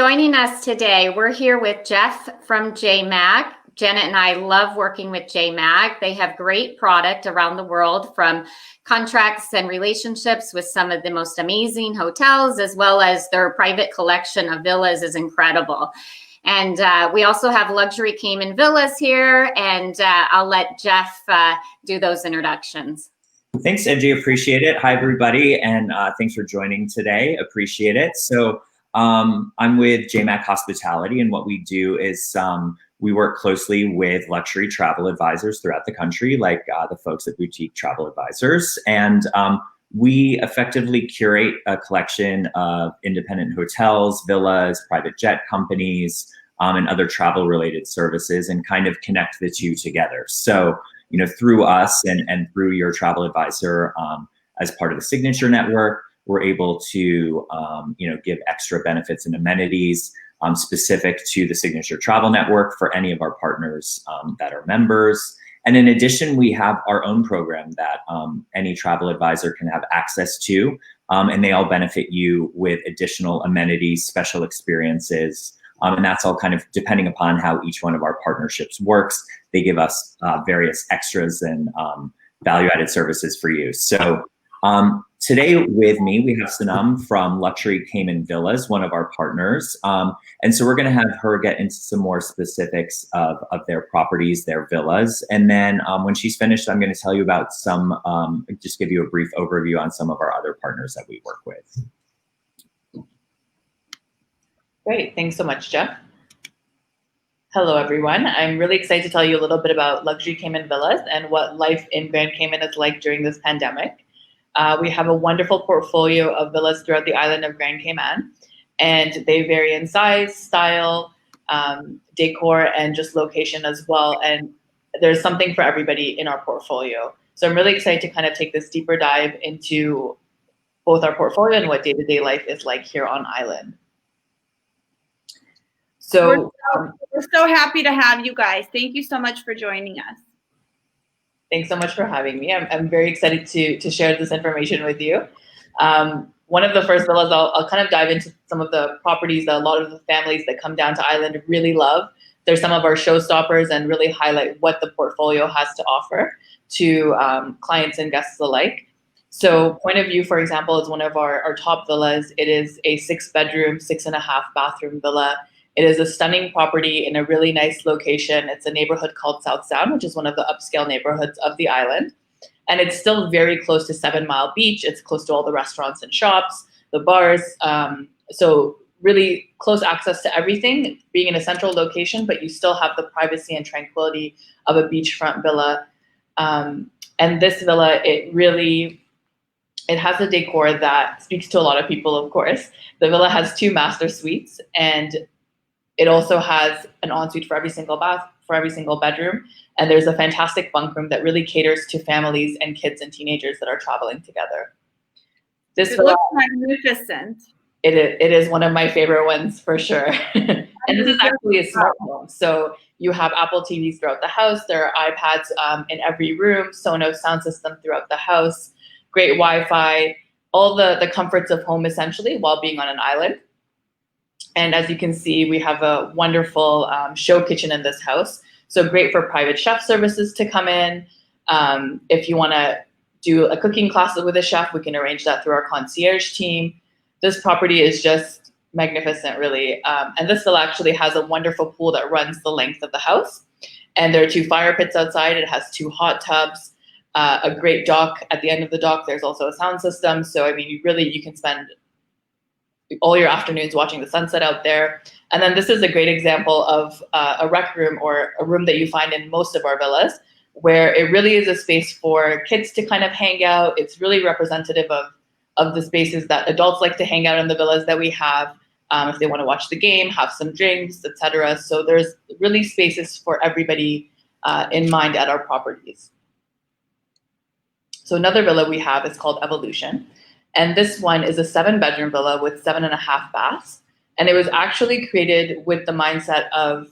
joining us today. We're here with Jeff from Jmak. Janet and I love working with Jmak. They have great product around the world, from contracts and relationships with some of the most amazing hotels, as well as their private collection of villas is incredible. And we also have luxury Cayman villas here, and I'll let Jeff do those introductions. Thanks, Angie. Appreciate it. Hi, everybody, and thanks for joining today. Appreciate it. So I'm with Jmak Hospitality, and what we do is we work closely with luxury travel advisors throughout the country, like the folks at Boutique Travel Advisors, and we effectively curate a collection of independent hotels, villas, private jet companies, and other travel-related services, and kind of connect the two together. So, you know, through us and through your travel advisor, as part of the Signature Network, we're able to, give extra benefits and amenities specific to the Signature Travel Network for any of our partners that are members. And in addition, we have our own program that any travel advisor can have access to, and they all benefit you with additional amenities, special experiences, and that's all kind of depending upon how each one of our partnerships works. They give us various extras and value-added services for you. So today with me, we have Sanam from Luxury Cayman Villas, one of our partners. And so we're going to have her get into some more specifics of their properties, their villas. And then when she's finished, I'm going to tell you about some, just give you a brief overview on some of our other partners that we work with. Great. Thanks so much, Jeff. Hello, everyone. I'm really excited to tell you a little bit about Luxury Cayman Villas and what life in Grand Cayman is like during this pandemic. We have a wonderful portfolio of villas throughout the island of Grand Cayman, and they vary in size, style, decor, and just location as well. And there's something for everybody in our portfolio. So I'm really excited to kind of take this deeper dive into both our portfolio and what day-to-day life is like here on island. So we're so happy to have you guys. Thank you so much for joining us. Thanks so much for having me. I'm very excited to share this information with you. One of the first villas, I'll kind of dive into some of the properties that a lot of the families that come down to island really love. They're some of our showstoppers and really highlight what the portfolio has to offer to clients and guests alike. So Point of View, for example, is one of our top villas. It is a 6-bedroom, 6.5-bathroom villa. It is a stunning property in a really nice location. It's a neighborhood called South Sound, which is one of the upscale neighborhoods of the island. And it's still very close to 7 Mile Beach. It's close to all the restaurants and shops, the bars. So really close access to everything, being in a central location, but you still have the privacy and tranquility of a beachfront villa. And this villa, it has a decor that speaks to a lot of people, of course. The villa has 2 master suites, and it also has an ensuite for every single bedroom. And there's a fantastic bunk room that really caters to families and kids and teenagers that are traveling together. It looks magnificent. It is one of my favorite ones for sure. And this is actually a smart home. So you have Apple TVs throughout the house. There are iPads in every room, Sonos sound system throughout the house, great Wi-Fi, all the comforts of home essentially while being on an island. And as you can see, we have a wonderful show kitchen in this house. So great for private chef services to come in. If you want to do a cooking class with a chef, we can arrange that through our concierge team. This property is just magnificent, really. And this villa actually has a wonderful pool that runs the length of the house. And there are 2 fire pits outside. It has 2 hot tubs, a great dock. At the end of the dock, there's also a sound system. So, I mean, you can spend all your afternoons watching the sunset out there. And then this is a great example of a rec room, or a room that you find in most of our villas, where it really is a space for kids to kind of hang out. It's really representative of the spaces that adults like to hang out in the villas that we have, if they want to watch the game, have some drinks, etc. So there's really spaces for everybody in mind at our properties. So another villa we have is called Evolution. And this one is a 7-bedroom villa with 7.5 baths. And it was actually created with the mindset of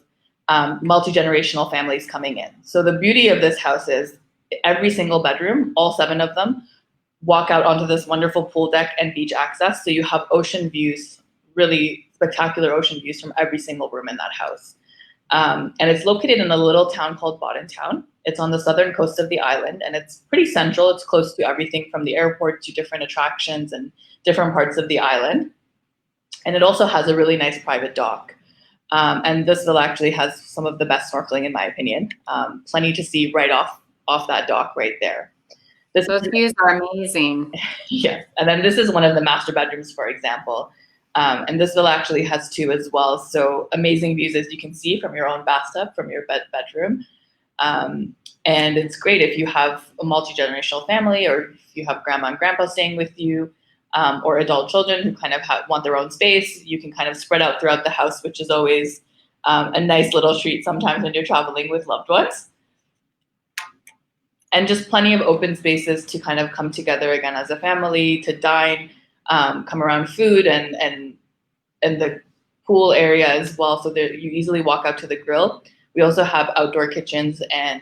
multi-generational families coming in. So the beauty of this house is every single bedroom, all 7 of them, walk out onto this wonderful pool deck and beach access. So you have ocean views really spectacular ocean views from every single room in that house. And it's located in a little town called Town. It's on the southern coast of the island, and it's pretty central. It's close to everything from the airport to different attractions and different parts of the island. And it also has a really nice private dock. And this villa actually has some of the best snorkeling, in my opinion. Plenty to see right off that dock right there. Those views are amazing. Yes. And then this is one of the master bedrooms, for example. And this villa actually has 2 as well. So amazing views, as you can see, from your own bathtub, from your bedroom. And it's great if you have a multi-generational family, or if you have grandma and grandpa staying with you, or adult children who kind of want their own space. You can kind of spread out throughout the house, which is always a nice little treat sometimes when you're traveling with loved ones. And just plenty of open spaces to kind of come together again as a family, to dine, come around food, and the pool area as well. So that you easily walk out to the grill. We also have outdoor kitchens and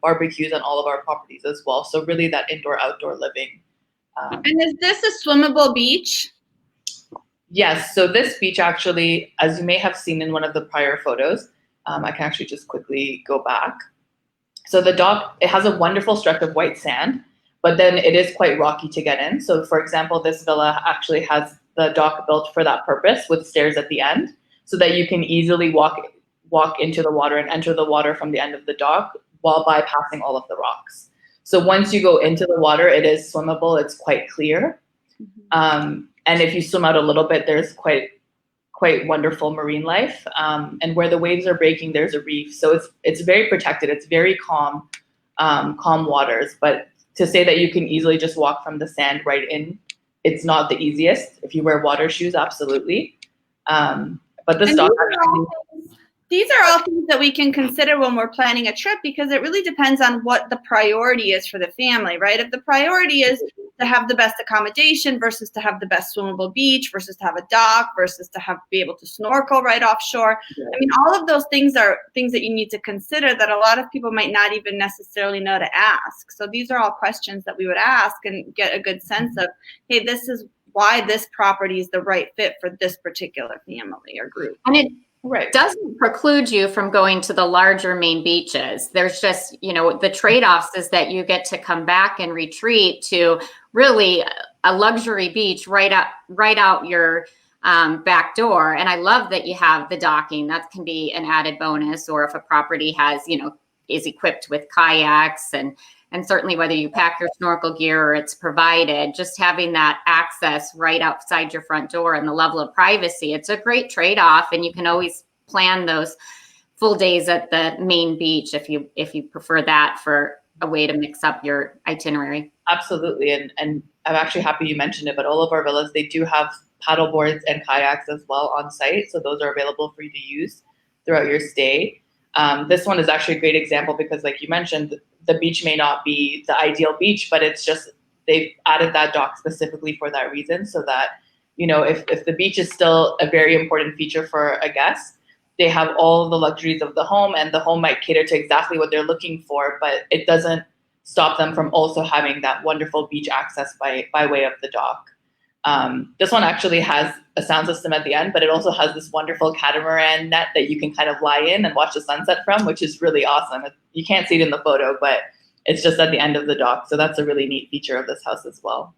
barbecues on all of our properties as well. So really that indoor-outdoor living. And is this a swimmable beach? Yes. So this beach actually, as you may have seen in one of the prior photos, I can actually just quickly go back. So the dock, it has a wonderful stretch of white sand, but then it is quite rocky to get in. So for example, this villa actually has the dock built for that purpose with stairs at the end, so that you can easily walk into the water and enter the water from the end of the dock while bypassing all of the rocks. So once you go into the water, it is swimmable. It's quite clear. And if you swim out a little bit, there's quite wonderful marine life. And where the waves are breaking, there's a reef. So it's very protected. It's very calm waters. But to say that you can easily just walk from the sand right in, it's not the easiest. If you wear water shoes, absolutely. But this dock actually... These are all things that we can consider when we're planning a trip, because it really depends on what the priority is for the family, right? If the priority is to have the best accommodation versus to have the best swimmable beach versus to have a dock versus to be able to snorkel right offshore. I mean, all of those things are things that you need to consider that a lot of people might not even necessarily know to ask. So these are all questions that we would ask and get a good sense of, hey, this is why this property is the right fit for this particular family or group. And it doesn't preclude you from going to the larger main beaches. There's just, the trade-offs is that you get to come back and retreat to really a luxury beach right out your back door. And I love that you have the docking. That can be an added bonus. Or if a property has, is equipped with kayaks and certainly whether you pack your snorkel gear or it's provided, just having that access right outside your front door and the level of privacy, it's a great trade-off. And you can always plan those full days at the main beach if you prefer that for a way to mix up your itinerary. Absolutely. And I'm actually happy you mentioned it, but all of our villas, they do have paddle boards and kayaks as well on site. So those are available for you to use throughout your stay. This one is actually a great example because, like you mentioned, the beach may not be the ideal beach, but it's just they've added that dock specifically for that reason, so that if the beach is still a very important feature for a guest, they have all the luxuries of the home, and the home might cater to exactly what they're looking for, but it doesn't stop them from also having that wonderful beach access by way of the dock. This one actually has a sound system at the end, but it also has this wonderful catamaran net that you can kind of lie in and watch the sunset from, which is really awesome. You can't see it in the photo, but it's just at the end of the dock. So that's a really neat feature of this house as well.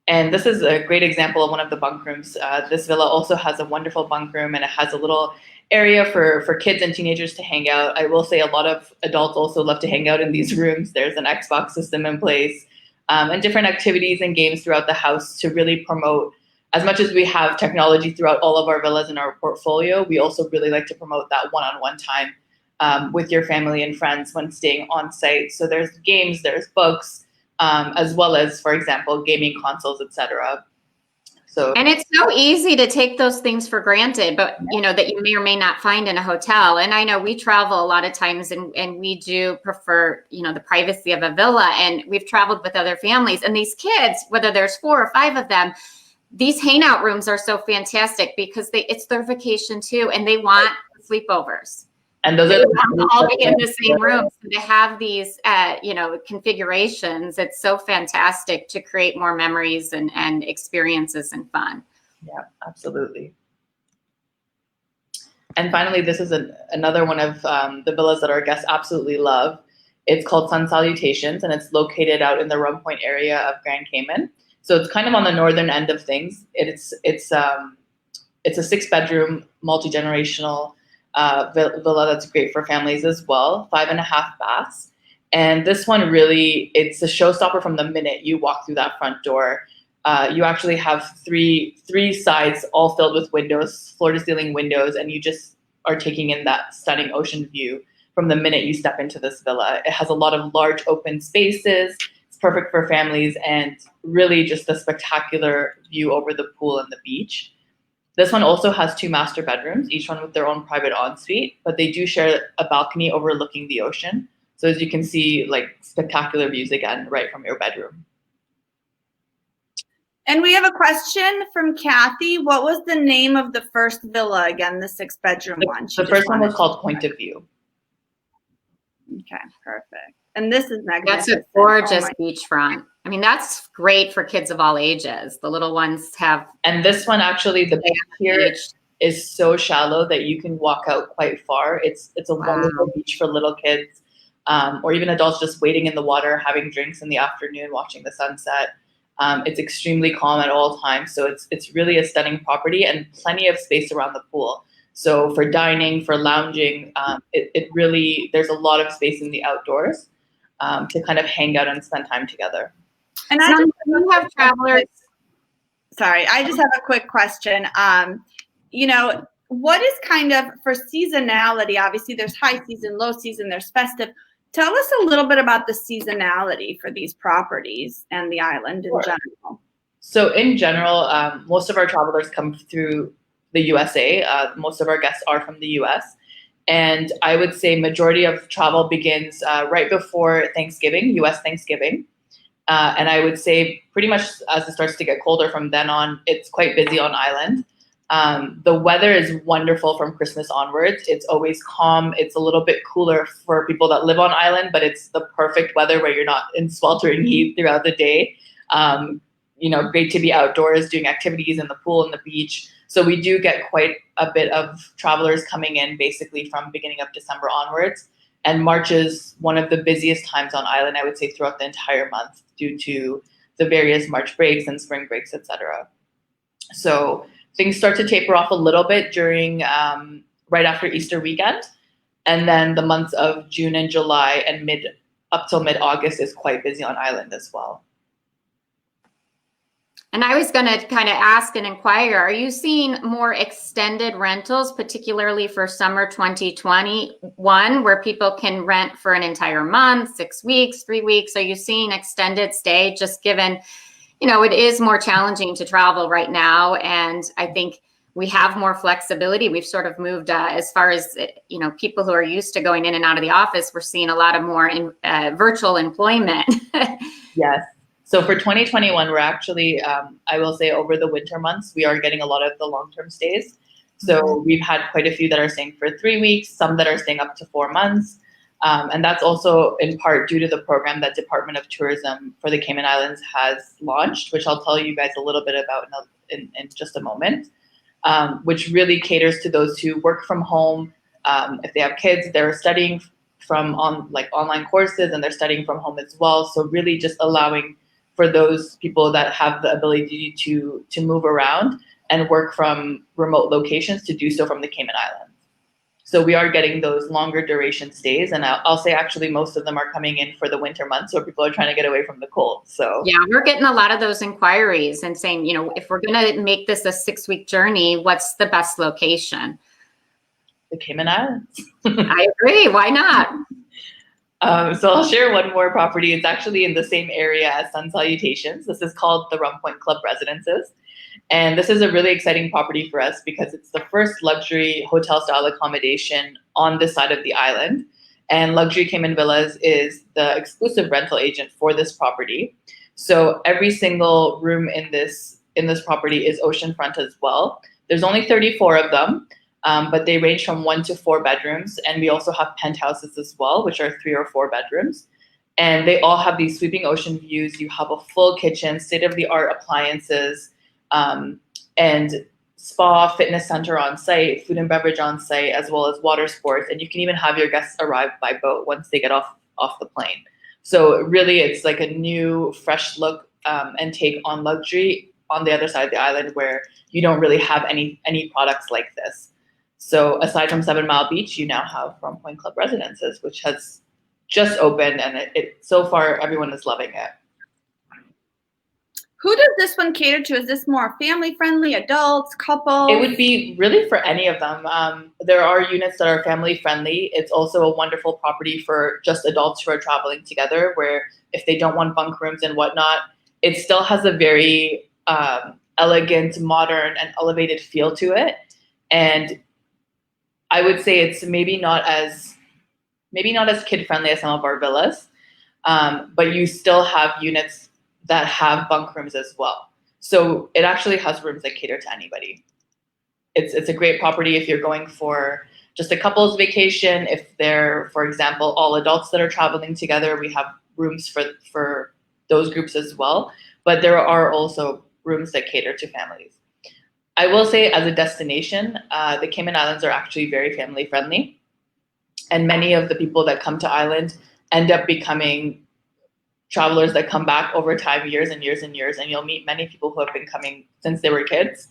And this is a great example of one of the bunk rooms. This villa also has a wonderful bunk room, and it has a little area for kids and teenagers to hang out. I will say a lot of adults also love to hang out in these rooms. There's an Xbox system in place, and different activities and games throughout the house to really promote. As much as we have technology throughout all of our villas in our portfolio, we also really like to promote that one-on-one time with your family and friends when staying on site. So there's games, there's books, as well as, for example, gaming consoles, etc. And it's so easy to take those things for granted, but that you may or may not find in a hotel. And I know we travel a lot of times and we do prefer, the privacy of a villa, and we've traveled with other families, and these kids, whether there's 4 or 5 of them, these hangout rooms are so fantastic because it's their vacation too, and they want sleepovers. And those They are the have to all be in the same room. So to have these, configurations, it's so fantastic to create more memories and experiences and fun. Yeah, absolutely. And finally, this is another one of the villas that our guests absolutely love. It's called Sun Salutations, and it's located out in the Rum Point area of Grand Cayman. So it's kind of on the northern end of things. It's a 6-bedroom, multi-generational villa that's great for families as well, 5.5 baths. And this one really, it's a showstopper from the minute you walk through that front door. You actually have three sides all filled with windows, floor-to-ceiling windows, and you just are taking in that stunning ocean view from the minute you step into this villa. It has a lot of large open spaces. It's perfect for families and really just a spectacular view over the pool and the beach. This one also has 2 master bedrooms, each one with their own private ensuite, but they do share a balcony overlooking the ocean. So as you can see, like spectacular views again, right from your bedroom. And we have a question from Kathy. What was the name of the first villa again, the 6-bedroom one? The first one was called Point of View. Okay, perfect. And this is magnificent. That's a gorgeous beachfront. I mean, that's great for kids of all ages. The little ones have. And this one actually, the beach here is so shallow that you can walk out quite far. It's a wonderful beach for little kids, or even adults just waiting in the water, having drinks in the afternoon, watching the sunset. It's extremely calm at all times. So it's really a stunning property and plenty of space around the pool. So for dining, for lounging, it really, there's a lot of space in the outdoors to kind of hang out and spend time together. And I just have travelers. Sorry, I just have a quick question. What is kind of for seasonality? Obviously, there's high season, low season, there's festive. Tell us a little bit about the seasonality for these properties and the island in general. So in general, most of our travelers come through the USA. Most of our guests are from the US. And I would say majority of travel begins right before Thanksgiving, US Thanksgiving. And I would say pretty much as it starts to get colder from then on, it's quite busy on island. The weather is wonderful from Christmas onwards. It's always calm. It's a little bit cooler for people that live on island, but it's the perfect weather where you're not in sweltering heat throughout the day. Great to be outdoors, doing activities in the pool and the beach. So we do get quite a bit of travelers coming in basically from beginning of December onwards. And March is one of the busiest times on island, I would say, throughout the entire month due to the various March breaks and spring breaks, etc. So things start to taper off a little bit during right after Easter weekend. And then the months of June and July and up till mid-August is quite busy on island as well. And I was going to kind of ask and inquire, are you seeing more extended rentals, particularly for summer 2021, where people can rent for an entire month, 6 weeks, 3 weeks? Are you seeing extended stay, just given, it is more challenging to travel right now. And I think we have more flexibility. We've sort of moved as far as, people who are used to going in and out of the office, we're seeing a lot of more virtual employment. Yes. So for 2021, we're actually, I will say over the winter months, we are getting a lot of the long-term stays. So we've had quite a few that are staying for 3 weeks, some that are staying up to 4 months. And that's also in part due to the program that Department of Tourism for the Cayman Islands has launched, which I'll tell you guys a little bit about in just a moment, which really caters to those who work from home. If they have kids, they're studying from online courses and they're studying from home as well. So really just allowing for those people that have the ability to move around and work from remote locations to do so from the Cayman Islands. So we are getting those longer duration stays. And I'll say actually most of them are coming in for the winter months where people are trying to get away from the cold. So yeah, we're getting a lot of those inquiries and saying, if we're going to make this a 6-week journey, what's the best location? The Cayman Islands. I agree. Why not? So I'll share one more property. It's actually in the same area as Sun Salutations. This is called the Rum Point Club Residences. And this is a really exciting property for us because it's the first luxury hotel style accommodation on this side of the island. And Luxury Cayman Villas is the exclusive rental agent for this property. So every single room in this property is oceanfront as well. There's only 34 of them. but they range from 1 to 4 bedrooms. And we also have penthouses as well, which are 3 or 4 bedrooms. And they all have these sweeping ocean views. You have a full kitchen, state-of-the-art appliances, and spa, fitness center on site, food and beverage on site, as well as water sports. And you can even have your guests arrive by boat once they get off the plane. So really, it's like a new, fresh look and take on luxury on the other side of the island, where you don't really have any products like this. So aside from 7 Mile Beach, you now have From Point Club Residences, which has just opened, and it so far everyone is loving it. Who does this one cater to? Is this more family friendly, adults, couples? It would be really for any of them. There are units that are family friendly. It's also a wonderful property for just adults who are traveling together, where if they don't want bunk rooms and whatnot, it still has a very elegant, modern, and elevated feel to it. And I would say it's maybe not as kid friendly as some of our villas, but you still have units that have bunk rooms as well. So it actually has rooms that cater to anybody. It's a great property if you're going for just a couple's vacation. If they're, for example, all adults that are traveling together, we have rooms for those groups as well. But there are also rooms that cater to families. I will say, as a destination, the Cayman Islands are actually very family friendly. And many of the people that come to island end up becoming travelers that come back over time, years and years and years, and you'll meet many people who have been coming since they were kids,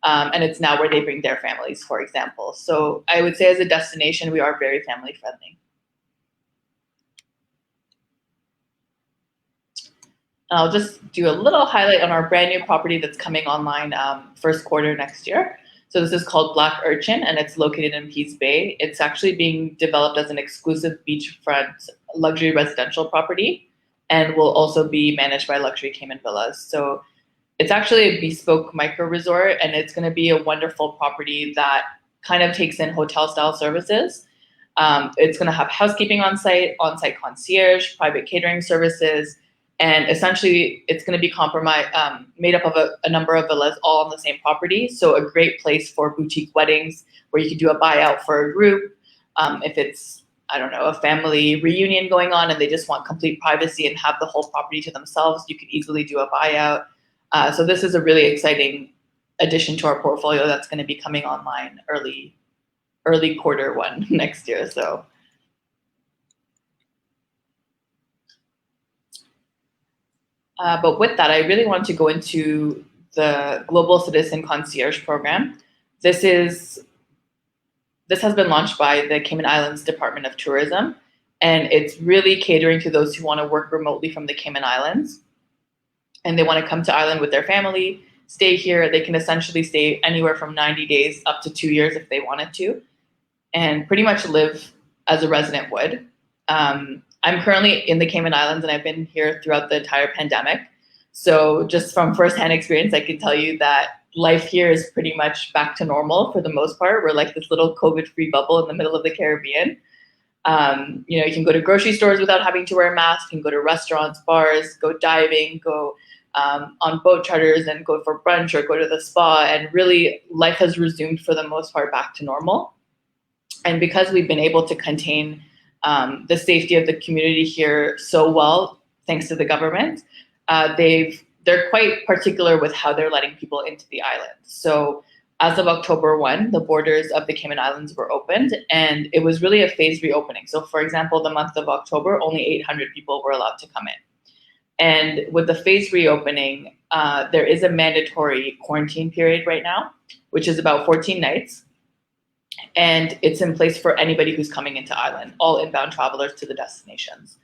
and it's now where they bring their families, for example. So I would say, as a destination, we are very family friendly. I'll just do a little highlight on our brand new property that's coming online first quarter next year. So this is called Black Urchin, and it's located in Peace Bay. It's actually being developed as an exclusive beachfront luxury residential property, and will also be managed by Luxury Cayman Villas. So it's actually a bespoke micro resort, and it's going to be a wonderful property that kind of takes in hotel-style services. It's going to have housekeeping on-site concierge, private catering services, and essentially it's going to be made up of a number of villas all on the same property. So a great place for boutique weddings, where you can do a buyout for a group. If it's, I don't know, a family reunion going on and they just want complete privacy and have the whole property to themselves, you could easily do a buyout. So this is a really exciting addition to our portfolio that's going to be coming online early quarter 1 next year. So but with that, I really want to go into the Global Citizen Concierge Program. This has been launched by the Cayman Islands Department of Tourism, and it's really catering to those who want to work remotely from the Cayman Islands, and they want to come to island with their family, stay here. They can essentially stay anywhere from 90 days up to 2 years if they wanted to, and pretty much live as a resident would. I'm currently in the Cayman Islands, and I've been here throughout the entire pandemic. So just from firsthand experience, I can tell you that life here is pretty much back to normal for the most part. We're like this little COVID-free bubble in the middle of the Caribbean. You can go to grocery stores without having to wear a mask. You can go to restaurants, bars, go diving, go on boat charters and go for brunch or go to the spa. And really, life has resumed for the most part back to normal. And because we've been able to contain the safety of the community here so well, thanks to the government, they're quite particular with how they're letting people into the island. So as of October 1, the borders of the Cayman Islands were opened, and it was really a phased reopening. So for example, the month of October, only 800 people were allowed to come in. And with the phased reopening, there is a mandatory quarantine period right now, which is about 14 nights. And it's in place for anybody who's coming into island, all inbound travelers to the destinations.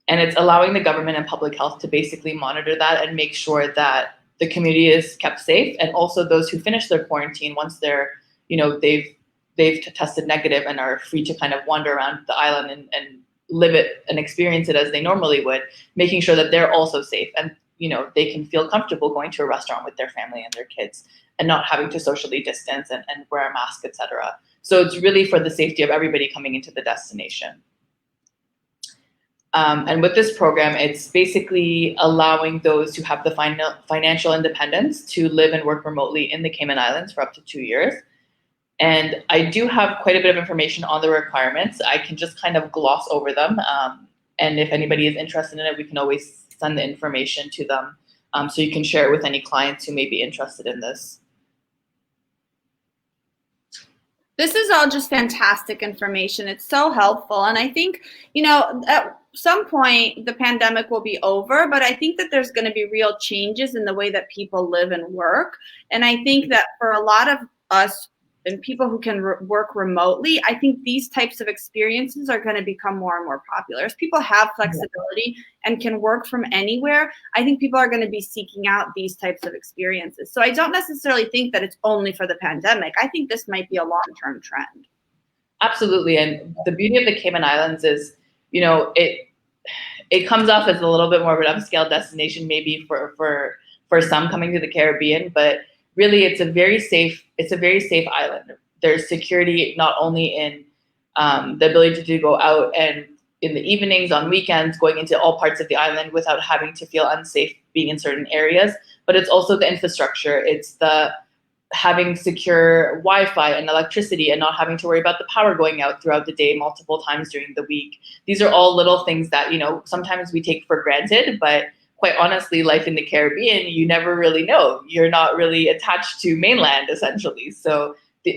And it's allowing the government and public health to basically monitor that and make sure that the community is kept safe. And also those who finish their quarantine, once they're, they've tested negative and are free to kind of wander around the island and live it and experience it as they normally would, making sure that they're also safe and, they can feel comfortable going to a restaurant with their family and their kids and not having to socially distance and wear a mask, etc. So it's really for the safety of everybody coming into the destination. And with this program, it's basically allowing those who have the financial independence to live and work remotely in the Cayman Islands for up to 2 years. And I do have quite a bit of information on the requirements. I can just kind of gloss over them. And if anybody is interested in it, we can always send the information to them. So you can share it with any clients who may be interested in this. This is all just fantastic information. It's so helpful. And I think, at some point the pandemic will be over, but I think that there's going to be real changes in the way that people live and work. And I think that for a lot of us and people who can work remotely, I think these types of experiences are going to become more and more popular. As people have flexibility and can work from anywhere, I think people are going to be seeking out these types of experiences. So I don't necessarily think that it's only for the pandemic. I think this might be a long-term trend. Absolutely. And the beauty of the Cayman Islands is, it comes off as a little bit more of an upscale destination, maybe for some coming to the Caribbean, but really, it's a very safe island. There's security not only in the ability to go out and in the evenings, on weekends, going into all parts of the island without having to feel unsafe being in certain areas, but it's also the infrastructure. It's the having secure Wi-Fi and electricity and not having to worry about the power going out throughout the day multiple times during the week. These are all little things that, sometimes we take for granted, but quite honestly, life in the Caribbean, you never really know. You're not really attached to mainland, essentially. So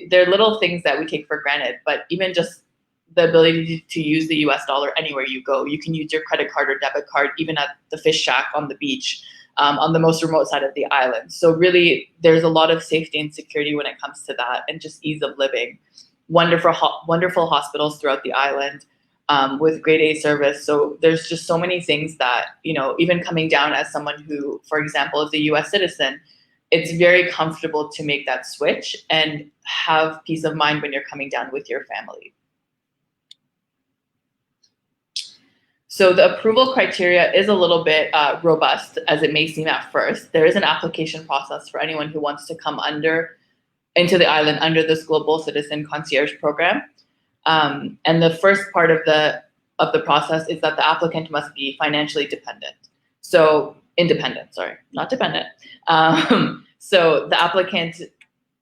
they're little things that we take for granted. But even just the ability to use the US dollar anywhere you go. You can use your credit card or debit card, even at the fish shack on the beach, on the most remote side of the island. So really, there's a lot of safety and security when it comes to that, and just ease of living. Wonderful hospitals throughout the island. With grade A service. So there's just so many things that, even coming down as someone who, for example, is a US citizen, it's very comfortable to make that switch and have peace of mind when you're coming down with your family. So the approval criteria is a little bit robust, as it may seem at first. There is an application process for anyone who wants to come into the island under this Global Citizen Concierge Program. And the first part of the process is that the applicant must be financially dependent. So independent, sorry, not dependent. So the applicant,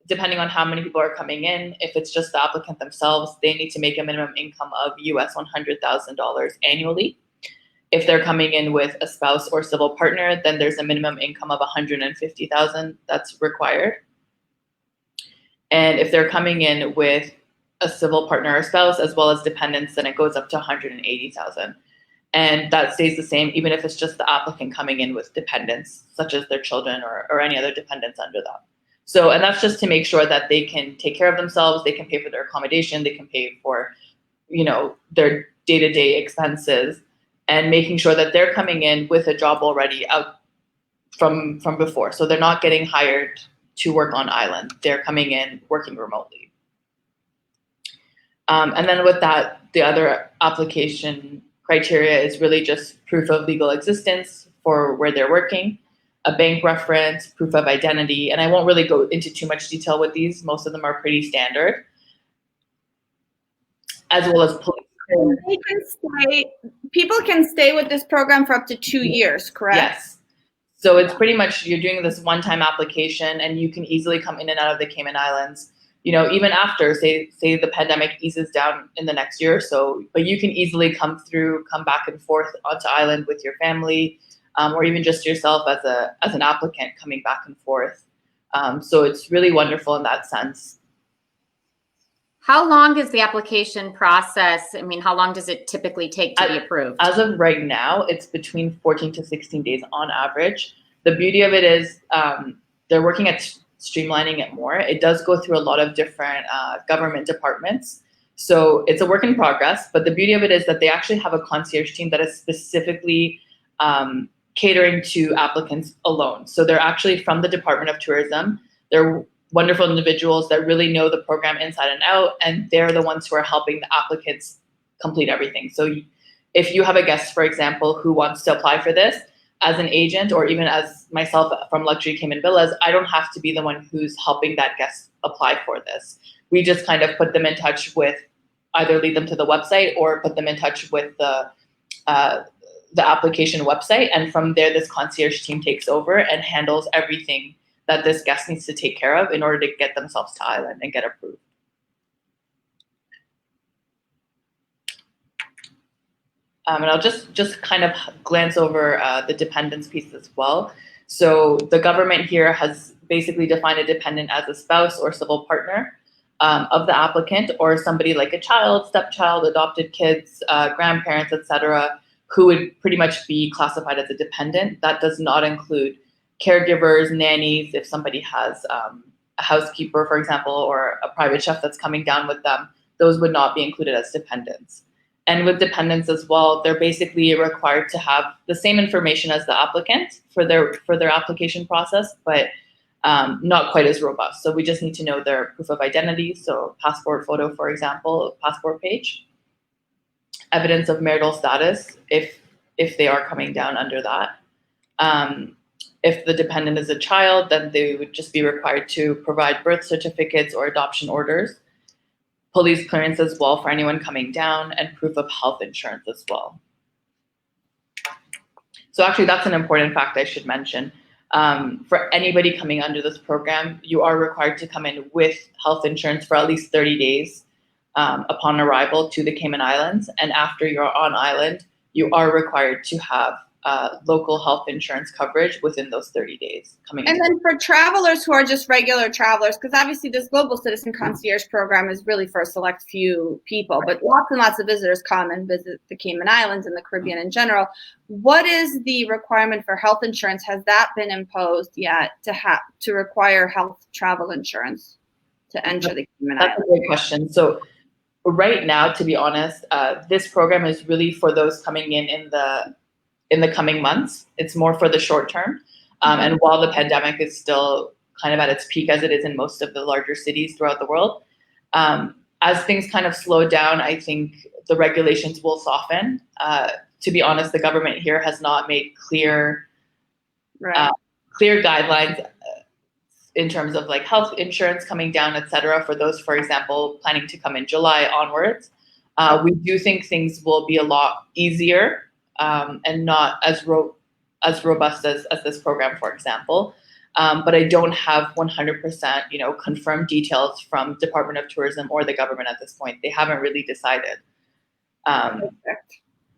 depending on how many people are coming in, if it's just the applicant themselves, they need to make a minimum income of US $100,000 annually. If they're coming in with a spouse or civil partner, then there's a minimum income of $150,000 that's required. And if they're coming in with a civil partner or spouse, as well as dependents, then it goes up to $180,000. And that stays the same, even if it's just the applicant coming in with dependents, such as their children or any other dependents under them. So, and that's just to make sure that they can take care of themselves, they can pay for their accommodation, they can pay for, their day-to-day expenses, and making sure that they're coming in with a job already out from before. So they're not getting hired to work on island. They're coming in working remotely. And then with that, the other application criteria is really just proof of legal existence for where they're working, a bank reference, proof of identity, and I won't really go into too much detail with these. Most of them are pretty standard, as well as police. People can stay with this program for up to 2 years, correct? Yes. So it's pretty much, you're doing this one-time application, and you can easily come in and out of the Cayman Islands, even after, say the pandemic eases down in the next year or so, but you can easily come back and forth onto island with your family, or even just yourself as an applicant coming back and forth. So it's really wonderful in that sense. How long is the application process? I mean, how long does it typically take to be approved? As of right now, it's between 14 to 16 days on average. The beauty of it is they're working at streamlining it more. It does go through a lot of different government departments. So it's a work in progress, but the beauty of it is that they actually have a concierge team that is specifically catering to applicants alone. So they're actually from the Department of Tourism. They're wonderful individuals that really know the program inside and out, and they're the ones who are helping the applicants complete everything. So if you have a guest, for example, who wants to apply for this, as an agent, or even as myself from Luxury Cayman Villas, I don't have to be the one who's helping that guest apply for this. We just kind of put them in touch with, either lead them to the website or put them in touch with the application website. And from there, this concierge team takes over and handles everything that this guest needs to take care of in order to get themselves to island and get approved. and I'll just kind of glance over the dependents piece as well. So the government here has basically defined a dependent as a spouse or civil partner of the applicant, or somebody like a child, stepchild, adopted kids, grandparents, etc., who would pretty much be classified as a dependent. That does not include caregivers, nannies, if somebody has a housekeeper, for example, or a private chef that's coming down with them, those would not be included as dependents. And with dependents as well, they're basically required to have the same information as the applicant for their application process, but not quite as robust. So we just need to know their proof of identity, so passport photo, for example, passport page, evidence of marital status, if they are coming down under that. If the dependent is a child, then they would just be required to provide birth certificates or adoption orders, police clearance as well for anyone coming down, and proof of health insurance as well. So actually, that's an important fact I should mention. For anybody coming under this program, you are required to come in with health insurance for at least 30 days upon arrival to the Cayman Islands. And after you're on island, you are required to have local health insurance coverage within those 30 days coming in. And then for travelers who are just regular travelers, because obviously this Global Citizen Concierge Program is really for a select few people, but lots and lots of visitors come and visit the Cayman Islands and the Caribbean in general. What is the requirement for health insurance? Has that been imposed yet to require health travel insurance to enter the Cayman Islands? That's a great question. So right now, to be honest, this program is really for those coming in the coming months. It's more for the short term. And while the pandemic is still kind of at its peak, as it is in most of the larger cities throughout the world, as things kind of slow down, I think the regulations will soften. To be honest, the government here has not made clear guidelines in terms of like health insurance coming down, et cetera, for those, for example, planning to come in July onwards. We do think things will be a lot easier and not as robust as this program, for example. But I don't have 100%, confirmed details from Department of Tourism or the government at this point. They haven't really decided.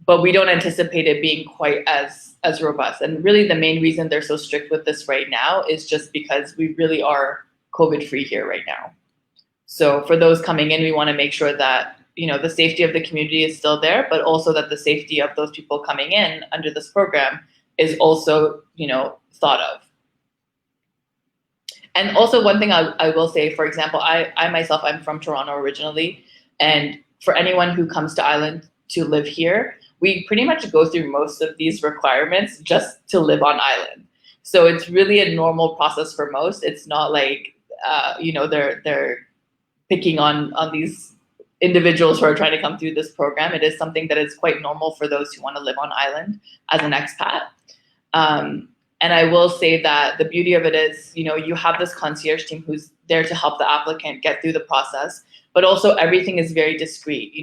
But we don't anticipate it being quite as robust. And really the main reason they're so strict with this right now is just because we really are COVID-free here right now. So for those coming in, we want to make sure that the safety of the community is still there, but also that the safety of those people coming in under this program is also, thought of. And also one thing I will say, for example, I myself, I'm from Toronto originally, and for anyone who comes to Island to live here, we pretty much go through most of these requirements just to live on Island. So it's really a normal process for most. It's not like, they're picking on these individuals who are trying to come through this program. It is something that is quite normal for those who want to live on Island as an expat. And I will say that the beauty of it is, you have this concierge team who's there to help the applicant get through the process, but also everything is very discreet.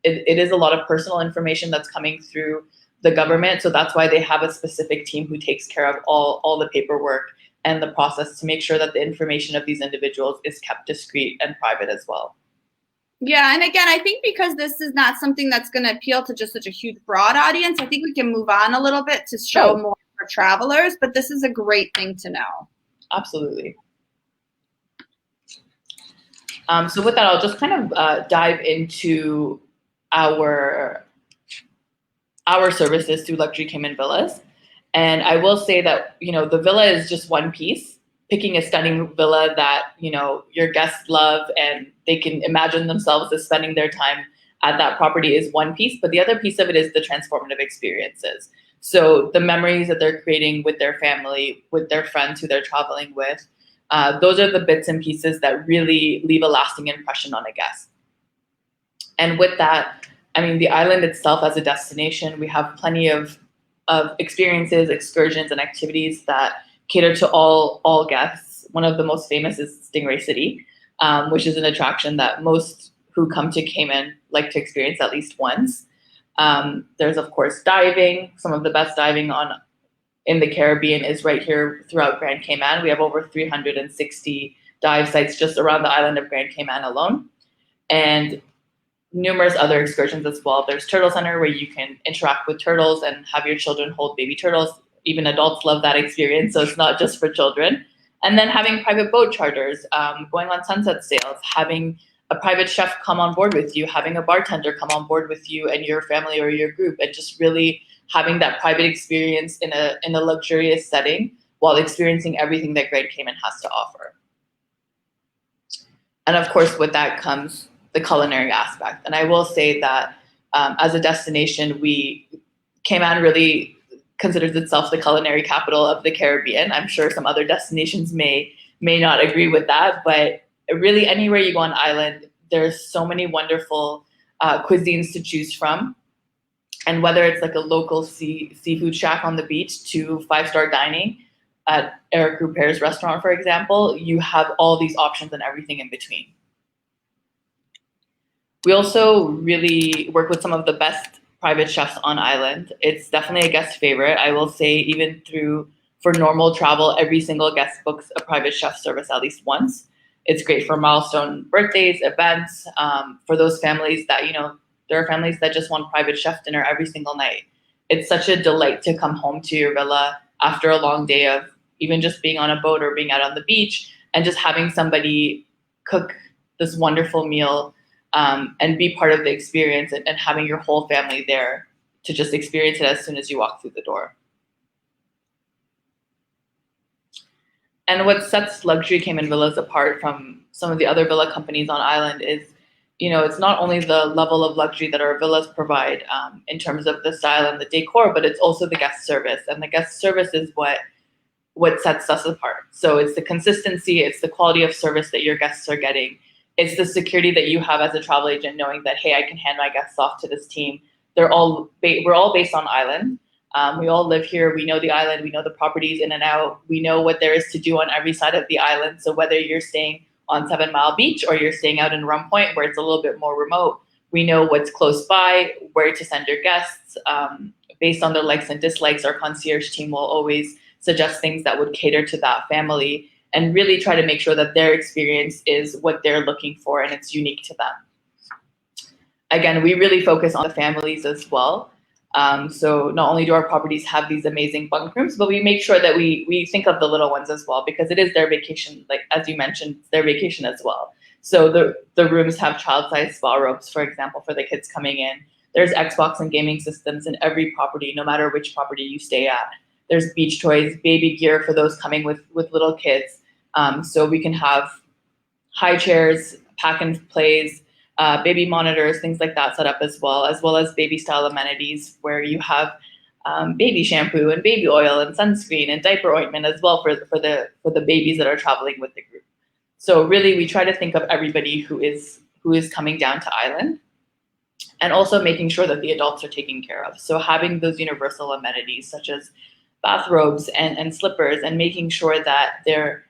It is a lot of personal information that's coming through the government. So that's why they have a specific team who takes care of all the paperwork and the process to make sure that the information of these individuals is kept discreet and private as well. Yeah, and again, I think because this is not something that's going to appeal to just such a huge broad audience, I think we can move on a little bit to show more for travelers, but this is a great thing to know. Absolutely. So with that, I'll just kind of dive into our services through Luxury Cayman Villas. And I will say that, the villa is just one piece. Picking a stunning villa that, your guests love and they can imagine themselves as spending their time at that property is one piece. But the other piece of it is the transformative experiences. So the memories that they're creating with their family, with their friends who they're traveling with, those are the bits and pieces that really leave a lasting impression on a guest. And with that, the island itself as a destination, we have plenty of experiences, excursions, and activities that cater to all guests. One of the most famous is Stingray City, which is an attraction that most who come to Cayman like to experience at least once. There's, of course, diving. Some of the best diving in the Caribbean is right here throughout Grand Cayman. We have over 360 dive sites just around the island of Grand Cayman alone. And numerous other excursions as well. There's Turtle Center where you can interact with turtles and have your children hold baby turtles. Even adults love that experience, so it's not just for children. And then having private boat charters, going on sunset sails, having a private chef come on board with you, having a bartender come on board with you and your family or your group, and just really having that private experience in a luxurious setting while experiencing everything that Great Cayman has to offer. And of course, with that comes the culinary aspect. And I will say that as a destination, Cayman really considers itself the culinary capital of the Caribbean. I'm sure some other destinations may not agree with that, but really anywhere you go on island, there's so many wonderful cuisines to choose from. And whether it's like a local seafood shack on the beach to 5-star dining at Eric Rupert's restaurant, for example, you have all these options and everything in between. We also really work with some of the best private chefs on island. It's definitely a guest favorite. I will say even for normal travel, every single guest books a private chef service at least once. It's great for milestone birthdays, events, for those families that, there are families that just want private chef dinner every single night. It's such a delight to come home to your villa after a long day of even just being on a boat or being out on the beach and just having somebody cook this wonderful meal and be part of the experience and having your whole family there to just experience it as soon as you walk through the door. And what sets luxury Cayman villas apart from some of the other villa companies on island is, it's not only the level of luxury that our villas provide in terms of the style and the decor, but it's also the guest service. And the guest service is what sets us apart. So it's the consistency, it's the quality of service that your guests are getting. It's the security that you have as a travel agent, knowing that, hey, I can hand my guests off to this team. We're all based on island. We all live here. We know the island. We know the properties in and out. We know what there is to do on every side of the island. So whether you're staying on 7 Mile Beach or you're staying out in Rum Point where it's a little bit more remote, we know what's close by, where to send your guests. Based on their likes and dislikes, our concierge team will always suggest things that would cater to that family and really try to make sure that their experience is what they're looking for and it's unique to them. Again, we really focus on the families as well. So not only do our properties have these amazing bunk rooms, but we make sure that we think of the little ones as well, because it is their vacation. Like, as you mentioned, it's their vacation as well. So the rooms have child-sized spa robes, for example, for the kids coming in. There's Xbox and gaming systems in every property, no matter which property you stay at. There's beach toys, baby gear for those coming with little kids. So we can have high chairs, pack and plays, baby monitors, things like that set up as well as baby style amenities where you have baby shampoo and baby oil and sunscreen and diaper ointment as well for the babies that are traveling with the group. So really we try to think of everybody who is coming down to island, and also making sure that the adults are taken care of. So having those universal amenities such as bathrobes and slippers, and making sure that they're,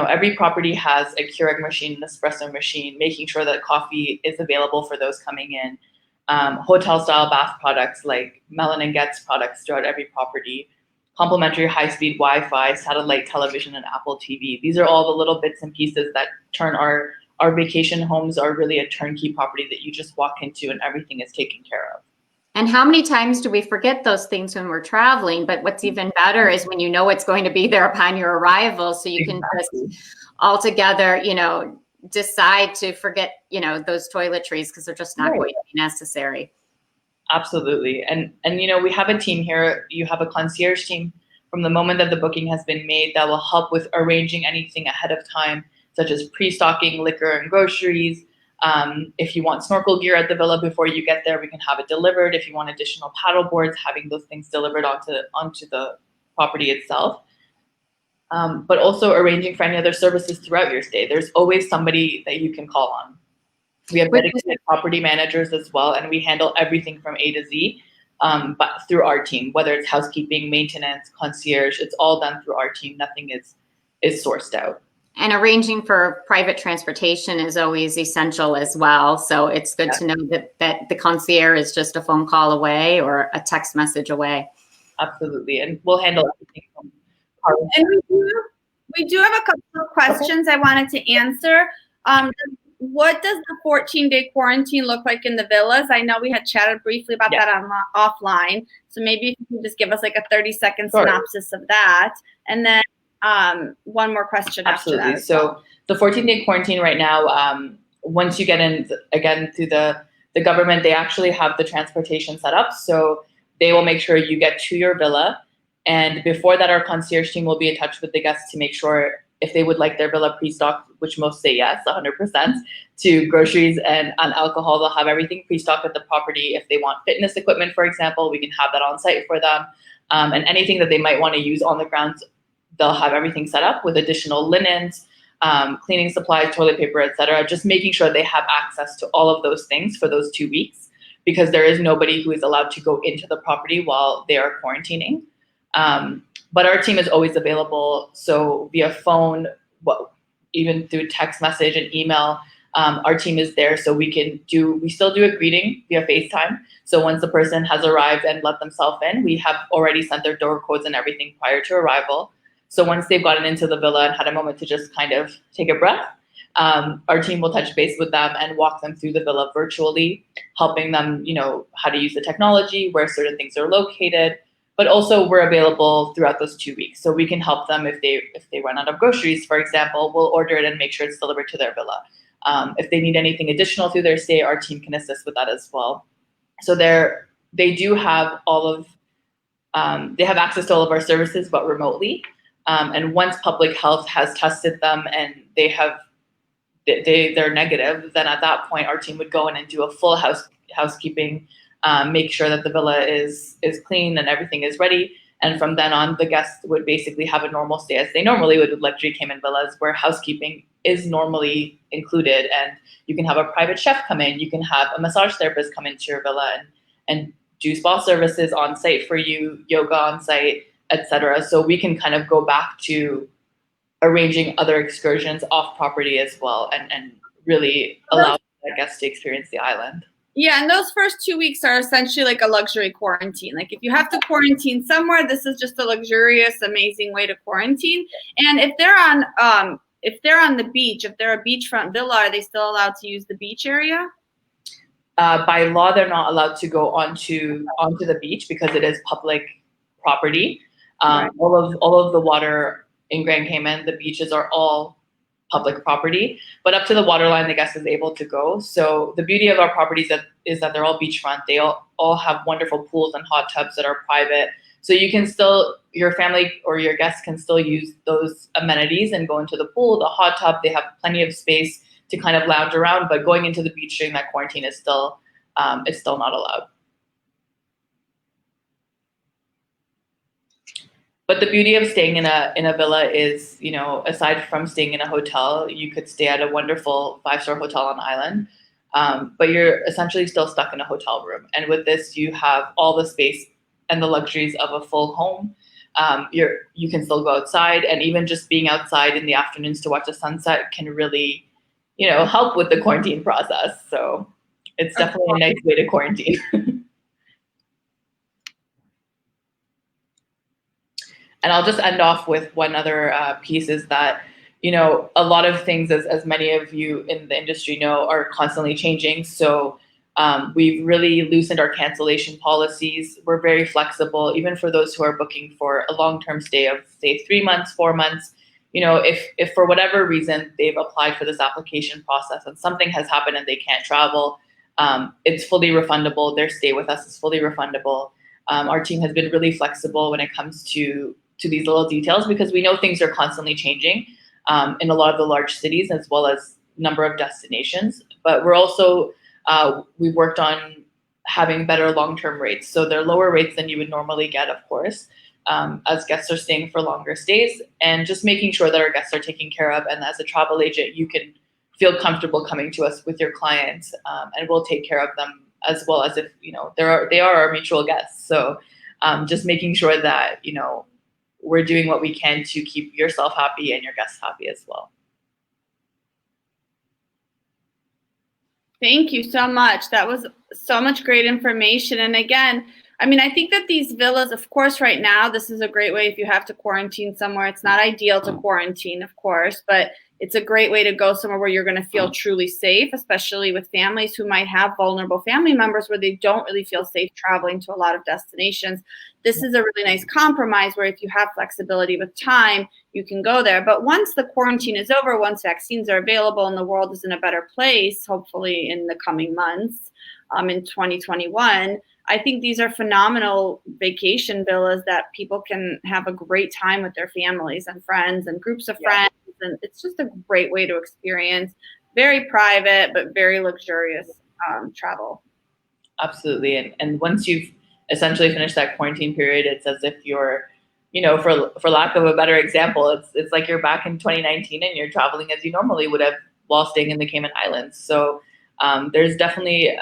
every property has a Keurig machine, an espresso machine, making sure that coffee is available for those coming in. Hotel-style bath products like Melon and Getz products throughout every property. Complimentary high-speed Wi-Fi, satellite television, and Apple TV. These are all the little bits and pieces that turn our vacation homes are really a turnkey property that you just walk into and everything is taken care of. And how many times do we forget those things when we're traveling? But what's even better is when you know it's going to be there upon your arrival, so you can just altogether, decide to forget, those toiletries because they're just not going to be necessary. Absolutely. And we have a team here. You have a concierge team from the moment that the booking has been made that will help with arranging anything ahead of time, such as pre-stocking liquor and groceries. If you want snorkel gear at the villa before you get there, we can have it delivered. If you want additional paddle boards, having those things delivered onto the property itself. But also arranging for any other services throughout your stay. There's always somebody that you can call on. We have dedicated property managers as well, and we handle everything from A to Z, but through our team, whether it's housekeeping, maintenance, concierge, it's all done through our team. Nothing is sourced out. And arranging for private transportation is always essential as well. So it's good to know that the concierge is just a phone call away or a text message away. Absolutely. And we'll handle everything from and we do have a couple of questions I wanted to answer. what does the 14-day quarantine look like in the villas? I know we had chatted briefly about that offline. So maybe if you can just give us like a 30-second synopsis of that. And then one more question after that. So the 14-day quarantine right now, once you get in, again, through the government, they actually have the transportation set up. So they will make sure you get to your villa. And before that, our concierge team will be in touch with the guests to make sure if they would like their villa pre-stocked, which most say yes, 100%, to groceries and alcohol. They'll have everything pre-stocked at the property. If they want fitness equipment, for example, we can have that on site for them. And anything that they might want to use on the grounds, they'll have everything set up with additional linens, cleaning supplies, toilet paper, etc. Just making sure they have access to all of those things for those 2 weeks, because there is nobody who is allowed to go into the property while they are quarantining. But our team is always available. So via phone, even through text message and email, our team is there. So we still do a greeting via FaceTime. So once the person has arrived and let themselves in, we have already sent their door codes and everything prior to arrival. So once they've gotten into the villa and had a moment to just kind of take a breath, our team will touch base with them and walk them through the villa virtually, helping them, how to use the technology, where certain things are located. But also we're available throughout those 2 weeks. So we can help them if they run out of groceries, for example, we'll order it and make sure it's delivered to their villa. If they need anything additional through their stay, our team can assist with that as well. So they do have they have access to all of our services, but remotely. And once public health has tested them and they're negative, then at that point our team would go in and do a full housekeeping, make sure that the villa is clean and everything is ready. And from then on, the guests would basically have a normal stay as they normally would with luxury Cayman villas, where housekeeping is normally included. And you can have a private chef come in, you can have a massage therapist come into your villa and do spa services on site for you, yoga on site, etc. So we can kind of go back to arranging other excursions off property as well, and really allow the guests to experience the island. Yeah, and those first 2 weeks are essentially like a luxury quarantine. Like if you have to quarantine somewhere, this is just a luxurious, amazing way to quarantine. And if they're on the beach, if they're a beachfront villa, are they still allowed to use the beach area? By law, they're not allowed to go onto the beach because it is public property. Right. All of the water in Grand Cayman, the beaches are all public property, but up to the waterline, the guest is able to go. So the beauty of our properties is that they're all beachfront. They all have wonderful pools and hot tubs that are private. So you can still, your family or your guests can still use those amenities and go into the pool, the hot tub. They have plenty of space to kind of lounge around, but going into the beach during that quarantine is still not allowed. But the beauty of staying in a villa is, aside from staying in a hotel, you could stay at a wonderful 5-star hotel on the island, but you're essentially still stuck in a hotel room. And with this, you have all the space and the luxuries of a full home. You can still go outside, and even just being outside in the afternoons to watch the sunset can really, help with the quarantine process. So it's definitely a nice way to quarantine. And I'll just end off with one other piece is that, a lot of things, as many of you in the industry know, are constantly changing. So we've really loosened our cancellation policies. We're very flexible, even for those who are booking for a long-term stay of, say, 3 months, 4 months. If for whatever reason they've applied for this application process and something has happened and they can't travel, it's fully refundable. Their stay with us is fully refundable. Our team has been really flexible when it comes to these little details, because we know things are constantly changing in a lot of the large cities as well as number of destinations. But we're also, we've worked on having better long-term rates. So they're lower rates than you would normally get, of course, as guests are staying for longer stays, and just making sure that our guests are taken care of. And as a travel agent, you can feel comfortable coming to us with your clients, and we'll take care of them as well as if, they are our mutual guests. So just making sure that, we're doing what we can to keep yourself happy and your guests happy as well. Thank you so much. That was so much great information. And again, I think that these villas, of course, right now, this is a great way if you have to quarantine somewhere. It's not ideal to quarantine, of course, but It's a great way to go somewhere where you're going to feel truly safe, especially with families who might have vulnerable family members where they don't really feel safe traveling to a lot of destinations. This is a really nice compromise where if you have flexibility with time, you can go there. But once the quarantine is over, once vaccines are available and the world is in a better place, hopefully in the coming months, in 2021, I think these are phenomenal vacation villas that people can have a great time with their families and friends and groups of friends. And it's just a great way to experience very private, but very luxurious travel. Absolutely. And once you've essentially finished that quarantine period, it's as if you're, for lack of a better example, it's like you're back in 2019 and you're traveling as you normally would have while staying in the Cayman Islands. So there's definitely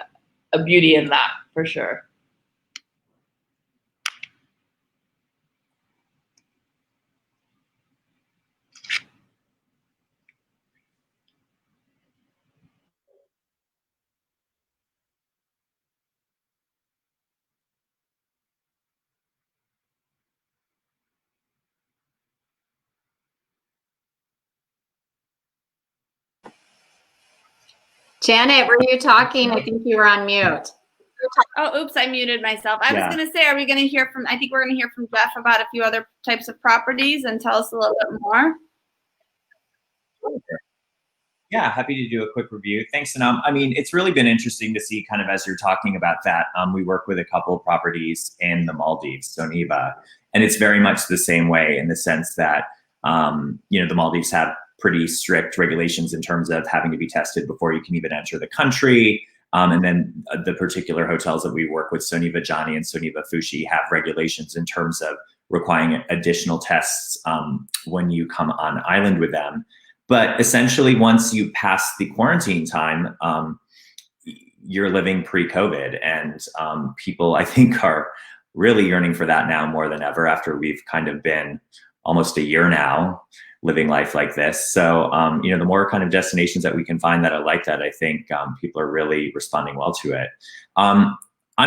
a beauty in that for sure. Janet, were you talking? I think you were on mute. Oh, oops, I muted myself. I was going to say, I think we're going to hear from Jeff about a few other types of properties and tell us a little bit more. Yeah, happy to do a quick review. Thanks, Sanam. I mean, it's really been interesting to see kind of as you're talking about that. We work with a couple of properties in the Maldives, Soniva, and it's very much the same way in the sense that, the Maldives have pretty strict regulations in terms of having to be tested before you can even enter the country. And then the particular hotels that we work with, Soniva Jani and Soniva Fushi, have regulations in terms of requiring additional tests when you come on island with them. But essentially, once you pass the quarantine time, you're living pre-COVID. And people, I think, are really yearning for that now more than ever after we've kind of been almost a year now living life like this. So, the more kind of destinations that we can find that are like that, I think people are really responding well to it. I'm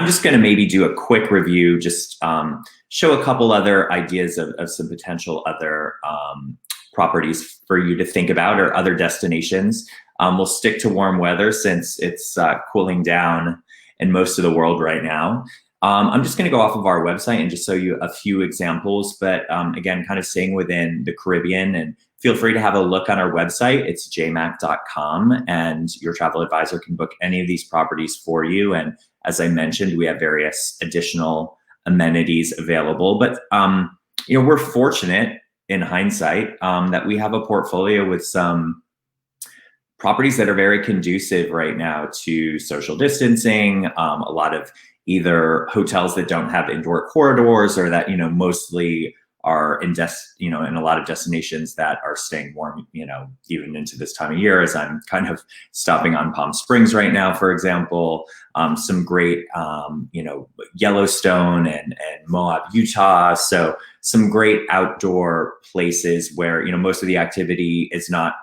just going to maybe do a quick review, just show a couple other ideas of some potential other properties for you to think about or other destinations. We'll stick to warm weather since it's cooling down in most of the world right now. I'm just going to go off of our website and just show you a few examples, but again, kind of staying within the Caribbean, and feel free to have a look on our website. It's jmak.com, and your travel advisor can book any of these properties for you. And as I mentioned, we have various additional amenities available, but we're fortunate in hindsight that we have a portfolio with some properties that are very conducive right now to social distancing, a lot of either hotels that don't have indoor corridors or that, mostly are in a lot of destinations that are staying warm, even into this time of year, as I'm kind of stopping on Palm Springs right now, for example. Some great, Yellowstone and Moab, Utah. So some great outdoor places where, most of the activity is not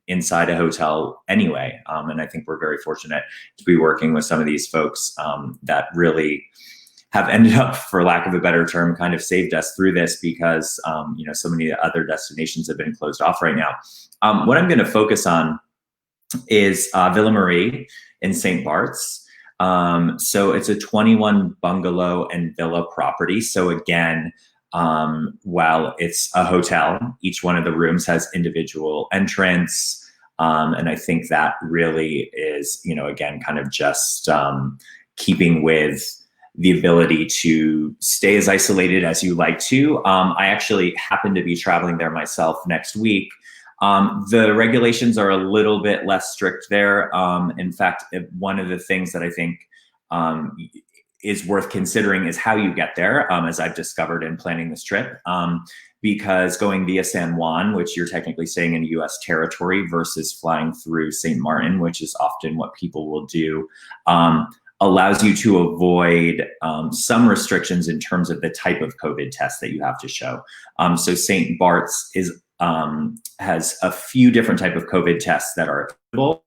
inside a hotel anyway. And I think we're very fortunate to be working with some of these folks that really have ended up, for lack of a better term, kind of saved us through this because, so many other destinations have been closed off right now. What I'm going to focus on is Villa Marie in St. Bart's. So it's a 21 bungalow and villa property. So again, while it's a hotel, each one of the rooms has individual entrance. And I think that really is, again, kind of just keeping with the ability to stay as isolated as you like to. I actually happen to be traveling there myself next week. The regulations are a little bit less strict there. In fact, one of the things that I think is worth considering is how you get there, as I've discovered in planning this trip. Because going via San Juan, which you're technically staying in US territory, versus flying through St. Martin, which is often what people will do, allows you to avoid some restrictions in terms of the type of COVID test that you have to show. So St. Bart's is has a few different type of COVID tests that are available,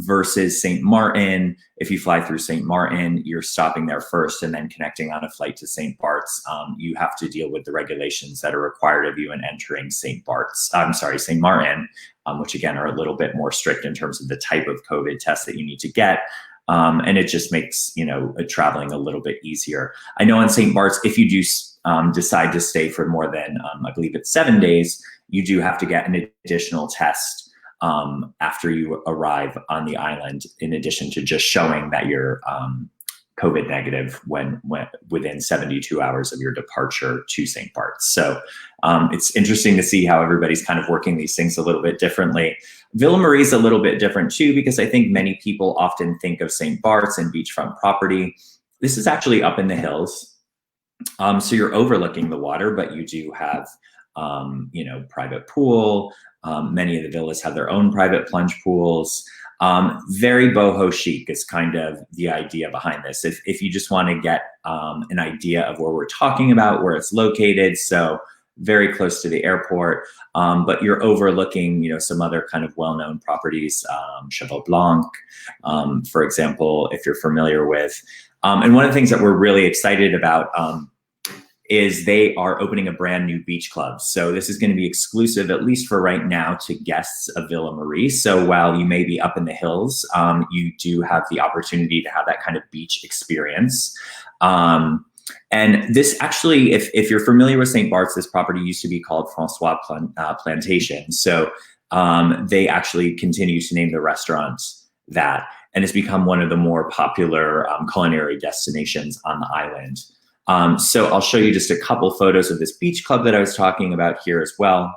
versus St. Martin. If you fly through St. Martin, you're stopping there first and then connecting on a flight to St. Bart's. You have to deal with the regulations that are required of you in entering St. Martin, which again are a little bit more strict in terms of the type of COVID test that you need to get. And it just makes, traveling a little bit easier. I know on St. Bart's, if you do decide to stay for more than, I believe it's 7 days, you do have to get an additional test after you arrive on the island, in addition to just showing that you're COVID negative when within 72 hours of your departure to St. Bart's. So it's interesting to see how everybody's kind of working these things a little bit differently. Villa Marie is a little bit different too, because I think many people often think of St. Bart's and beachfront property. This is actually up in the hills. So you're overlooking the water, but you do have, private pool. Many of the villas have their own private plunge pools. Very boho chic is kind of the idea behind this. If you just want to get an idea of where we're talking about, where it's located, so very close to the airport, but you're overlooking, some other kind of well-known properties, Cheval Blanc, for example, if you're familiar with. And one of the things that we're really excited about is they are opening a brand new beach club. So this is going to be exclusive, at least for right now, to guests of Villa Marie. So while you may be up in the hills, you do have the opportunity to have that kind of beach experience. And this actually, if you're familiar with St. Bart's, this property used to be called Francois Plantation. So they actually continue to name the restaurant that, and it's become one of the more popular culinary destinations on the island. So I'll show you just a couple photos of this beach club that I was talking about here as well.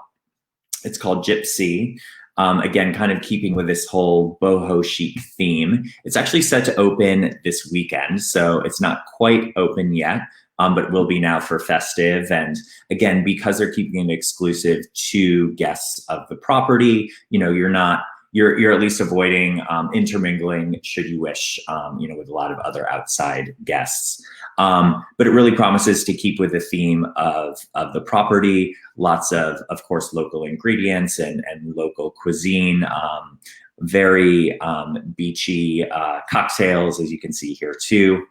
It's called Gypsy. Again, kind of keeping with this whole boho chic theme. It's actually set to open this weekend, so it's not quite open yet, but will be now for festive. And again, because they're keeping it exclusive to guests of the property, you're at least avoiding intermingling, should you wish, with a lot of other outside guests. But it really promises to keep with the theme of the property, lots of course, local ingredients and local cuisine, very beachy cocktails, as you can see here too.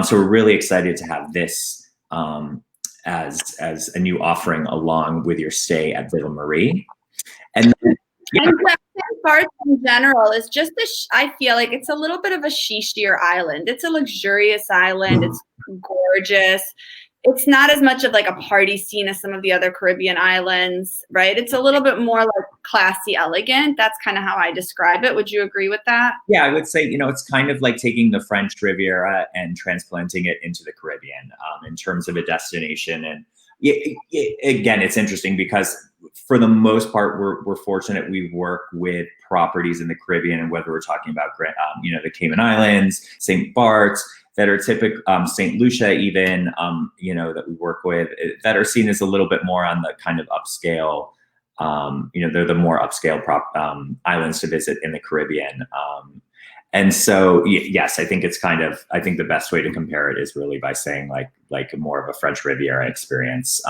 So we're really excited to have this as a new offering along with your stay at Villa Marie. And then, and St. Bart's in general is just I feel like it's a little bit of a shishier island. It's a luxurious island. It's gorgeous. It's not as much of like a party scene as some of the other Caribbean islands, right? It's a little bit more like classy, elegant. That's kind of how I describe it. Would you agree with that? Yeah, I would say, it's kind of like taking the French Riviera and transplanting it into the Caribbean in terms of a destination. And again, it's interesting because for the most part, we're fortunate. We work with properties in the Caribbean, and whether we're talking about, the Cayman Islands, St. Bart's, that are typical, St. Lucia even, that we work with, that are seen as a little bit more on the kind of upscale, they're the more upscale islands to visit in the Caribbean. And so, yes, I think the best way to compare it is really by saying like more of a French Riviera experience.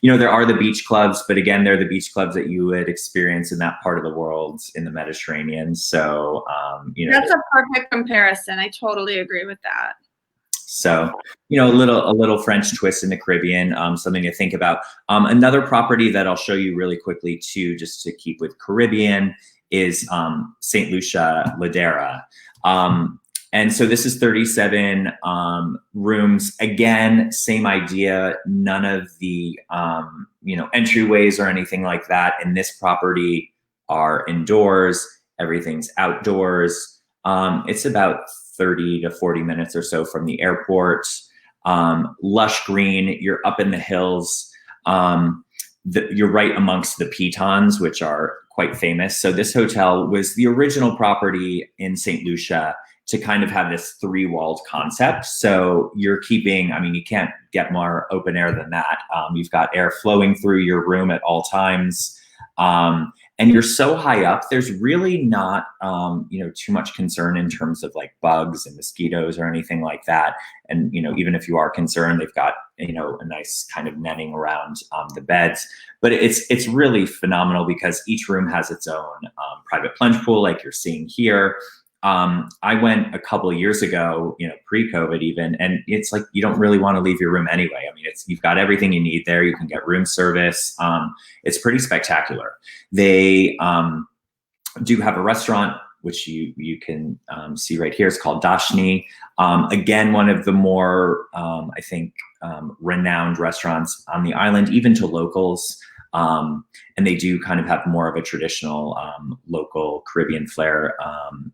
There are the beach clubs, but again, they're the beach clubs that you would experience in that part of the world in the Mediterranean. So, that's a perfect comparison. I totally agree with that. So, a little French twist in the Caribbean, something to think about. Another property that I'll show you really quickly too, just to keep with Caribbean, is St. Lucia Ladera. And so this is 37 rooms. Again, same idea, none of the, entryways or anything like that in this property are indoors. Everything's outdoors. It's about 30 to 40 minutes or so from the airport. Lush green, you're up in the hills. You're right amongst the pitons, which are quite famous. So this hotel was the original property in St. Lucia to kind of have this 3-walled concept. So you're keeping, you can't get more open air than that. You've got air flowing through your room at all times. and you're so high up, there's really not, too mumuch concern in terms of like bugs and mosquitoes or anything like that. And, even if you are concerned, they've got, a nice kind of netting around the beds. But it's really phenomenal because each room has its own private plunge pool, like you're seeing here. I went a couple of years ago, pre-COVID even, and it's like, you don't really want to leave your room anyway. I mean, you've got everything you need there. You can get room service. It's pretty spectacular. They do have a restaurant, which you can see right here. It's called Dashni. Again, one of the more, I think, renowned restaurants on the island, even to locals. And they do kind of have more of a traditional local Caribbean flair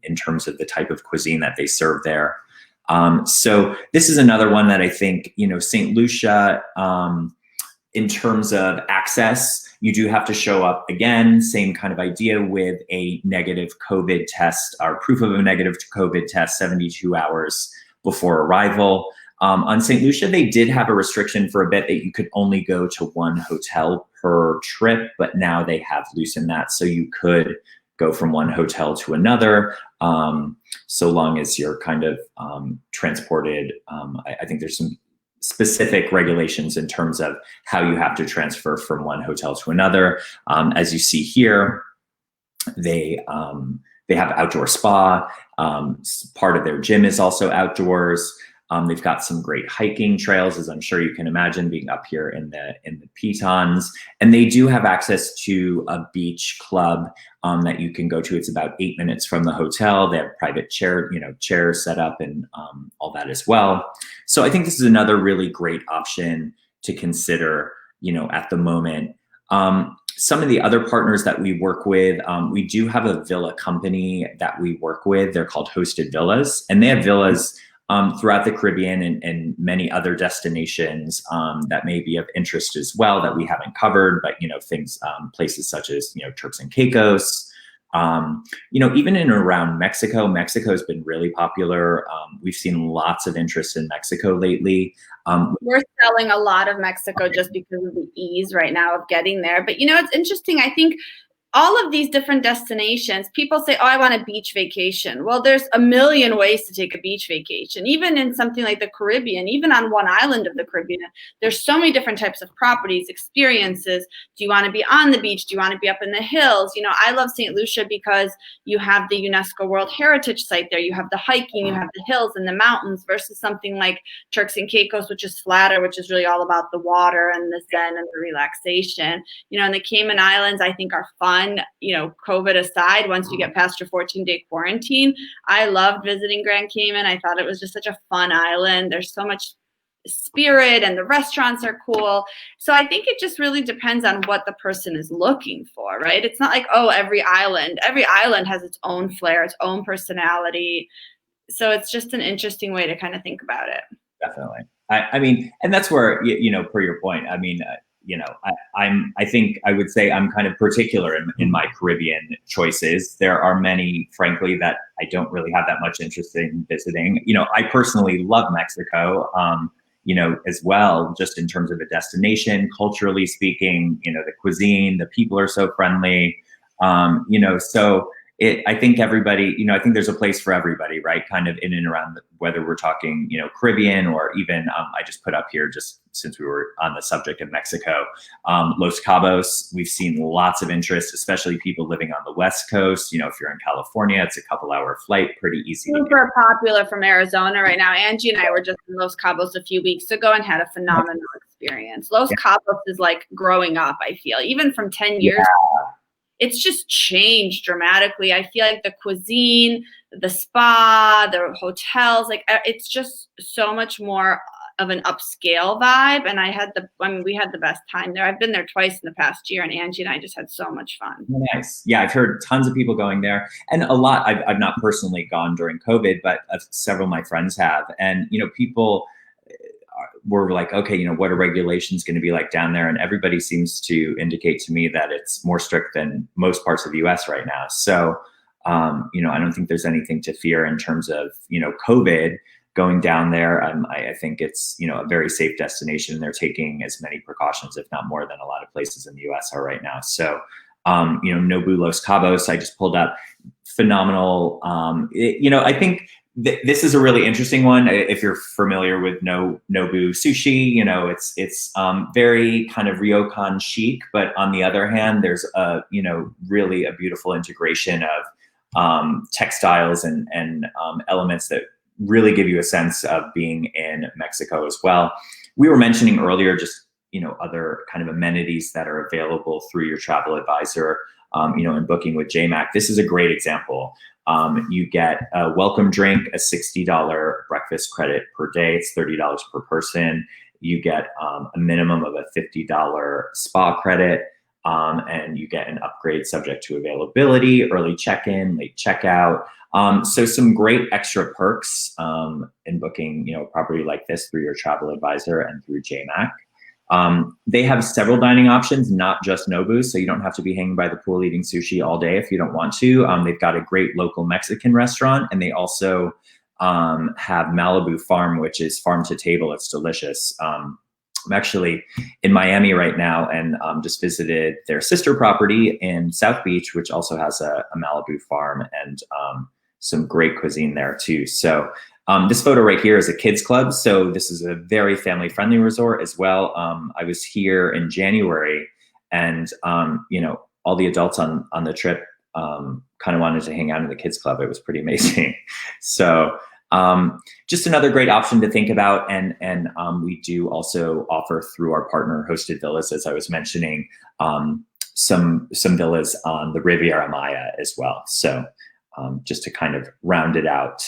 in terms of the type of cuisine that they serve there. So this is another one that I think, St. Lucia, in terms of access, you do have to show up again, same kind of idea with a negative COVID test or proof of a negative COVID test 72 hours before arrival. On St. Lucia, they did have a restriction for a bit that you could only go to one hotel per trip, but now they have loosened that. So you could go from one hotel to another, so long as you're kind of transported. I think there's some specific regulations in terms of how you have to transfer from one hotel to another. As you see here, they have outdoor spa. Part of their gym is also outdoors. They've got some great hiking trails, as I'm sure you can imagine, being up here in the Pitons. And they do have access to a beach club that you can go to. It's about 8 minutes from the hotel. They have private chairs set up and all that as well. So I think this is another really great option to consider, at the moment. Some of the other partners that we work with, we do have a villa company that we work with. They're called Hosted Villas, and they have villas throughout the Caribbean and many other destinations that may be of interest as well that we haven't covered, but things, places such as Turks and Caicos, even in and around Mexico. Mexico's been really popular. We've seen lots of interest in Mexico lately. We're selling a lot of Mexico just because of the ease right now of getting there. But it's interesting. I think all of these different destinations, people say, oh, I want a beach vacation. Well, there's a million ways to take a beach vacation. Even in something like the Caribbean, even on one island of the Caribbean, there's so many different types of properties, experiences. Do you want to be on the beach? Do you want to be up in the hills? I love St. Lucia because you have the UNESCO World Heritage Site there. You have the hiking, you have the hills and the mountains versus something like Turks and Caicos, which is flatter, which is really all about the water and the zen and the relaxation. And the Cayman Islands, I think, are fun. COVID aside, once you get past your 14-day quarantine, I loved visiting Grand Cayman. I thought it was just such a fun island. There's so much spirit and the restaurants are cool. So I think it just really depends on what the person is looking for, right? It's not like, oh, every island has its own flair, its own personality. So it's just an interesting way to kind of think about it. Definitely. I mean, and that's where, per your point, I mean, I think I would say I'm kind of particular in my Caribbean choices. There are many, frankly, that I don't really have that much interest in visiting. I personally love Mexico, as well, just in terms of a destination, culturally speaking, the cuisine, the people are so friendly, so I think everybody, I think there's a place for everybody, right? Kind of in and around whether we're talking, Caribbean or even, I just put up here, just since we were on the subject of Mexico, Los Cabos. We've seen lots of interest, especially people living on the West Coast. If you're in California, it's a couple-hour flight, pretty easy. Super popular from Arizona right now. Angie and I were just in Los Cabos a few weeks ago and had a phenomenal experience. Los Cabos is like growing up, I feel, even from 10 years ago. It's just changed dramatically. I feel like the cuisine, the spa, the hotels, like it's just so much more of an upscale vibe. And we had the best time there. I've been there twice in the past year, and Angie and I just had so much fun. Nice. Yeah, I've heard tons of people going there, and a lot. I've not personally gone during COVID, but several of my friends have, and people were like, okay, what are regulations going to be like down there? And everybody seems to indicate to me that it's more strict than most parts of the US right now. So, I don't think there's anything to fear in terms of, COVID going down there. I think it's, a very safe destination. They're taking as many precautions, if not more, than a lot of places in the US are right now. So, Nobu Los Cabos, I just pulled up. Phenomenal. I think this is a really interesting one. If you're familiar with Nobu sushi, it's very kind of ryokan chic, but on the other hand, there's really a beautiful integration of textiles and elements that really give you a sense of being in Mexico as well. We were mentioning earlier just other kind of amenities that are available through your travel advisor, in booking with Jmak. This is a great example. You get a welcome drink, a $60 breakfast credit per day. It's $30 per person. You get a minimum of a $50 spa credit, and you get an upgrade subject to availability, early check-in, late checkout. So some great extra perks in booking, a property like this through your travel advisor and through Jmak. They have several dining options, not just Nobu, so you don't have to be hanging by the pool eating sushi all day if you don't want to. They've got a great local Mexican restaurant, and they also have Malibu Farm, which is farm to table. It's delicious. I'm actually in Miami right now and just visited their sister property in South Beach, which also has a Malibu Farm and some great cuisine there too. So this photo right here is a kids club. So this is a very family friendly resort as well. I was here in January and, all the adults on the trip kind of wanted to hang out in the kids club. It was pretty amazing. So just another great option to think about. And we do also offer through our partner hosted villas, as I was mentioning, some villas on the Riviera Maya as well. So just to kind of round it out.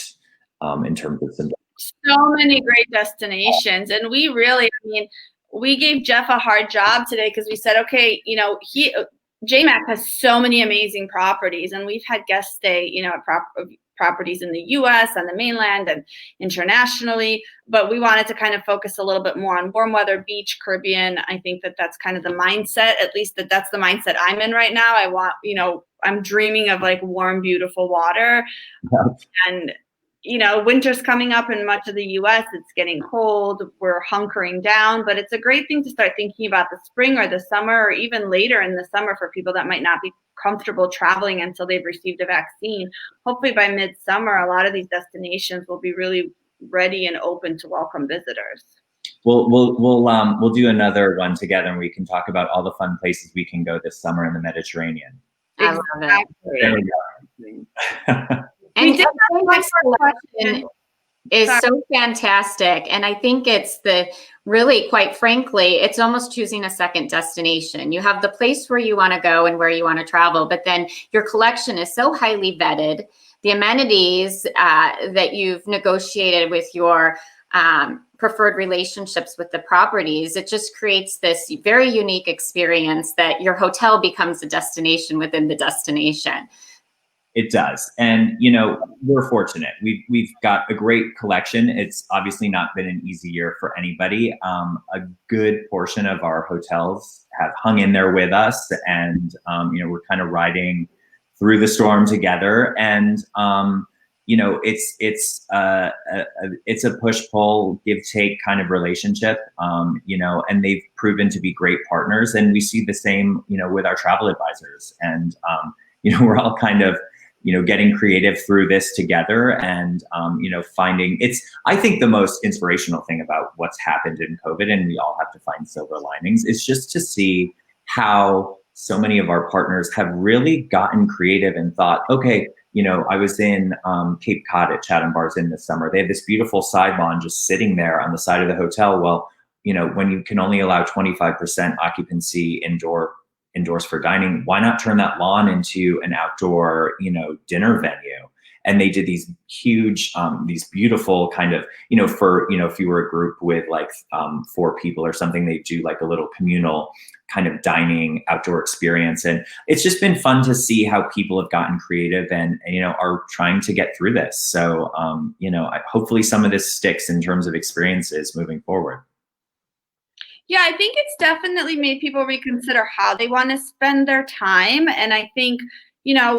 In terms of so many great destinations, and we gave Jeff a hard job today because we said, okay, Jmak has so many amazing properties, and we've had guests stay, at properties in the U.S. on the mainland and internationally, but we wanted to kind of focus a little bit more on warm weather, beach, Caribbean. I think that's kind of the mindset, at least that's the mindset I'm in right now. I want, I'm dreaming of like warm, beautiful water, and winter's coming up in much of the U.S. It's getting cold. We're hunkering down, but it's a great thing to start thinking about the spring or the summer, or even later in the summer for people that might not be comfortable traveling until they've received a vaccine. Hopefully by midsummer, a lot of these destinations will be really ready and open to welcome visitors. We'll do another one together, and we can talk about all the fun places we can go this summer in the Mediterranean. I love it. There we go. And the next collection is so fantastic. And I think it's really, quite frankly, it's almost choosing a second destination. You have the place where you want to go and where you want to travel, but then your collection is so highly vetted. The amenities that you've negotiated with your preferred relationships with the properties, it just creates this very unique experience that your hotel becomes a destination within the destination. It does. And, we're fortunate. We've got a great collection. It's obviously not been an easy year for anybody. A good portion of our hotels have hung in there with us, and, we're kind of riding through the storm together. And, it's a push-pull, give-take kind of relationship, and they've proven to be great partners. And we see the same, with our travel advisors. And, we're all kind of, getting creative through this together and, finding I think the most inspirational thing about what's happened in COVID, and we all have to find silver linings, is just to see how so many of our partners have really gotten creative and thought, okay, I was in Cape Cod at Chatham Bars Inn this summer. They have this beautiful side lawn just sitting there on the side of the hotel. Well, when you can only allow 25% occupancy indoors for dining, why not turn that lawn into an outdoor, dinner venue? And they did these huge, these beautiful kind of, if you were a group with like 4 people or something, they do like a little communal kind of dining outdoor experience. And it's just been fun to see how people have gotten creative and are trying to get through this. So, hopefully some of this sticks in terms of experiences moving forward. Yeah, I think it's definitely made people reconsider how they want to spend their time. And I think,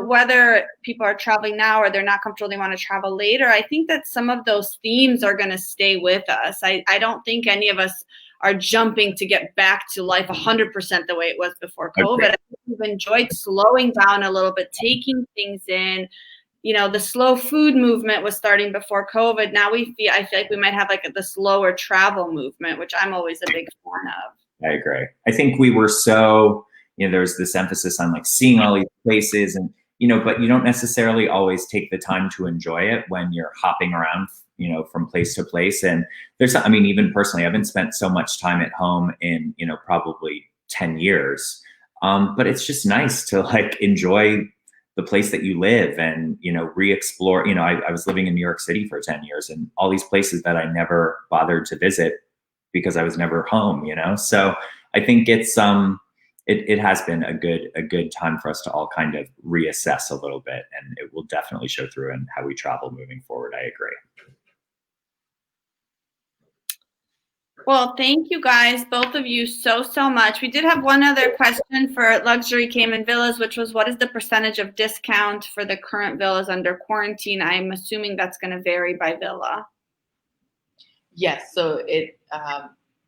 whether people are traveling now or they're not comfortable, they want to travel later, I think that some of those themes are going to stay with us. I don't think any of us are jumping to get back to life 100% the way it was before COVID. Okay. We've enjoyed slowing down a little bit, taking things in. You know, the slow food movement was starting before COVID. Now I feel like we might have like the slower travel movement, which I'm always a big fan of. I agree. I think we were so, there's this emphasis on like seeing all these places and, but you don't necessarily always take the time to enjoy it when you're hopping around, from place to place. And there's, even personally, I haven't spent so much time at home in, probably 10 years. But it's just nice to like enjoy the place that you live and, re-explore. I was living in New York City for 10 years and all these places that I never bothered to visit because I was never home, So I think it's, it has been a good time for us to all kind of reassess a little bit, and it will definitely show through in how we travel moving forward. I agree. Well, thank you guys, both of you, so much. We did have one other question for luxury Cayman villas, which was, what is the percentage of discount for the current villas under quarantine? I'm assuming that's going to vary by villa. Yes, so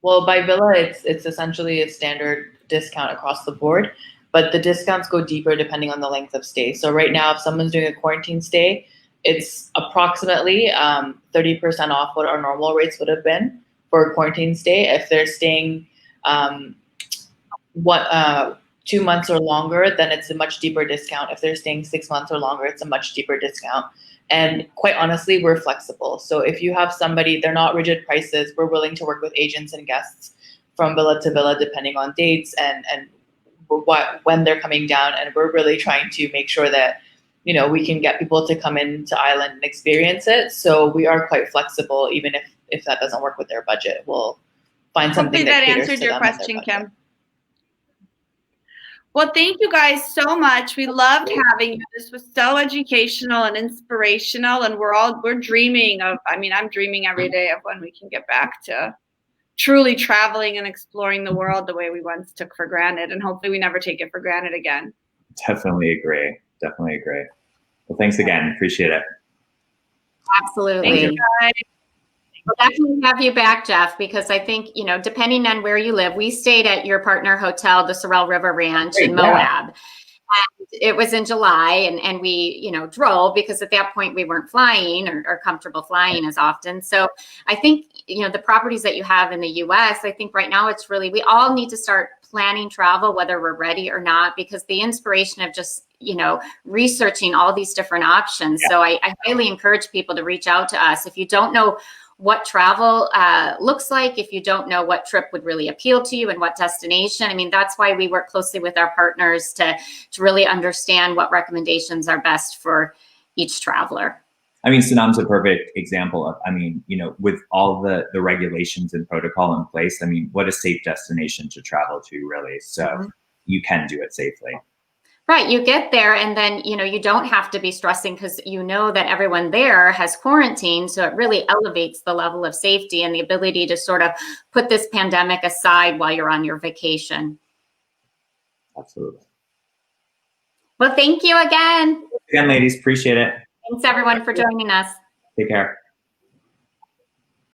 well, by villa, it's essentially a standard discount across the board, but the discounts go deeper depending on the length of stay. So right now, if someone's doing a quarantine stay, it's approximately 30% off what our normal rates would have been for a quarantine stay. If they're staying 2 months or longer, then it's a much deeper discount. If they're staying 6 months or longer, it's a much deeper discount. And quite honestly, we're flexible. So if you have somebody, they're not rigid prices. We're willing to work with agents and guests from villa to villa, depending on dates and when they're coming down. And we're really trying to make sure that, we can get people to come into island and experience it. So we are quite flexible, even if that doesn't work with their budget. We'll find something that answered your question, Kim. Well, thank you guys so much. We loved having you. This was so educational and inspirational, and we're dreaming of, I'm dreaming every day of when we can get back to truly traveling and exploring the world the way we once took for granted, and hopefully we never take it for granted again. Definitely agree. Well, thanks again. Appreciate it. Absolutely. Thank you guys. We'll definitely have you back, Jeff, because I think, depending on where you live, we stayed at your partner hotel, the Sorrel River Ranch in Moab. Yeah. And it was in July, and we, drove because at that point we weren't flying or comfortable flying as often. So I think, the properties that you have in the US, I think right now it's really, we all need to start planning travel, whether we're ready or not, because the inspiration of just, researching all these different options. Yeah. So I highly encourage people to reach out to us. If you don't know what travel looks like, if you don't know what trip would really appeal to you and what destination, that's why we work closely with our partners to really understand what recommendations are best for each traveler. Sanam's a perfect example of, with all the regulations and protocol in place, what a safe destination to travel to, really. So you can do it safely. Right. You get there and then, you don't have to be stressing because that everyone there has quarantined. So it really elevates the level of safety and the ability to sort of put this pandemic aside while you're on your vacation. Absolutely. Well, thank you again. Again, ladies, appreciate it. Thanks everyone for joining us. Take care.